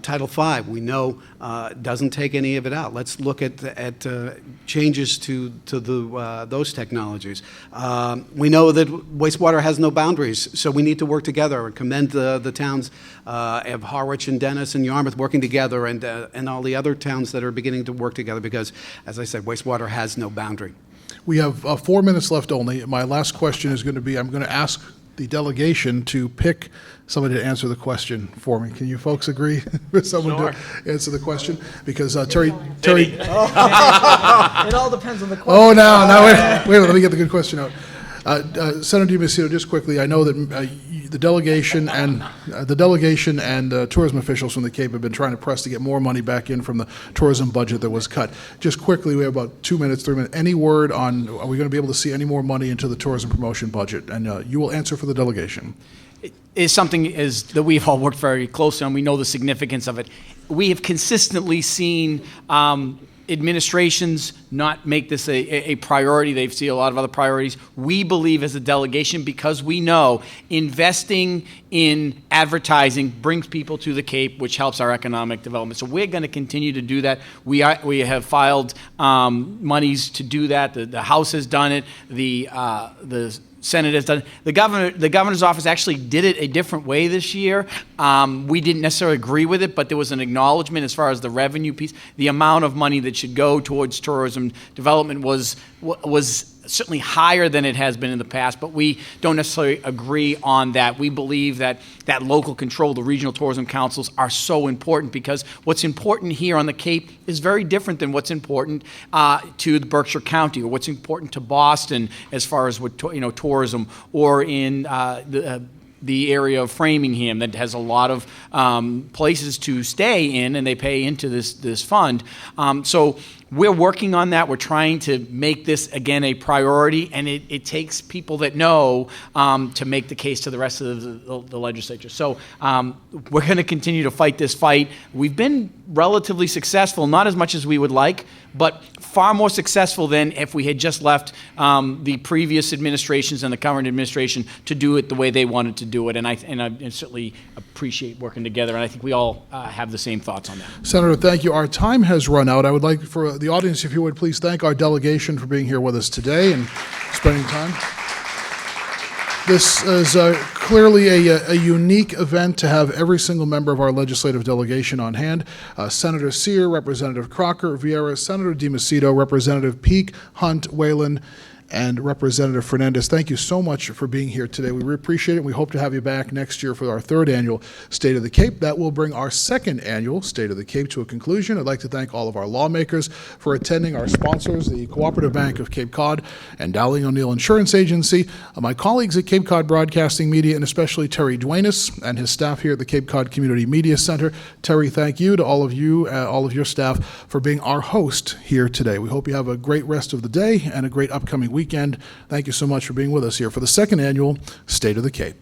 Title V, we know, doesn't take any of it out. Let's look at changes to those technologies. We know that wastewater has no boundaries, so we need to work together and commend the towns of Harwich and Dennis and Yarmouth working together, and all the other towns that are beginning to work together because, as I said, wastewater has no boundary. We have 4 minutes left only. My last question is going to be, I'm going to ask the delegation to pick somebody to answer the question for me. Can you folks agree with someone to answer the question? Because Terry. It all depends on the question. Oh, no, wait, let me get the good question out. Senator DiMacedo, just quickly, I know that the delegation and tourism officials from the Cape have been trying to press to get more money back in from the tourism budget that was cut. Just quickly, we have about 2 minutes, 3 minutes. Any word on, are we going to be able to see any more money into the tourism promotion budget? And you will answer for the delegation. Is something that we've all worked very closely on. We know the significance of it. We have consistently seen administrations not make this a priority. They see a lot of other priorities. We believe as a delegation, because we know investing in advertising brings people to the Cape, which helps our economic development. So we're going to continue to do that. We have filed monies to do that. The House has done it. The Senate has done it. The governor's office actually did it a different way this year. We didn't necessarily agree with it, but there was an acknowledgement as far as the revenue piece. The amount of money that should go towards tourism development was certainly higher than it has been in the past, but we don't necessarily agree on that. We believe that local control, the regional tourism councils, are so important because what's important here on the Cape is very different than what's important to the Berkshire County or what's important to Boston as far as what tourism, or in the area of Framingham that has a lot of places to stay in, and they pay into this fund. So We're working on that. We're trying to make this, again, a priority, and it takes people that know to make the case to the rest of the legislature. So we're going to continue to fight this fight. We've been relatively successful, not as much as we would like, but far more successful than if we had just left the previous administrations and the current administration to do it the way they wanted to do it. And I certainly appreciate working together, and I think we all have the same thoughts on that. Senator, thank you. Our time has run out. I would like for the audience, if you would please thank our delegation for being here with us today and spending time. This is clearly a unique event to have every single member of our legislative delegation on hand. Senator Sear, Representative Crocker, Vieira, Senator DiMacedo, Representative Peake, Hunt, Whalen, and Representative Fernandez. Thank you so much for being here today. We really appreciate it. We hope to have you back next year for our 3rd annual State of the Cape. That will bring our 2nd annual State of the Cape to a conclusion. I'd like to thank all of our lawmakers for attending, our sponsors, the Cooperative Bank of Cape Cod and Dowling O'Neill Insurance Agency, my colleagues at Cape Cod Broadcasting Media, and especially Terry Duenas and his staff here at the Cape Cod Community Media Center. Terry, thank you to all of you, all of your staff, for being our host here today. We hope you have a great rest of the day and a great upcoming weekend. Thank you so much for being with us here for the 2nd annual State of the Cape.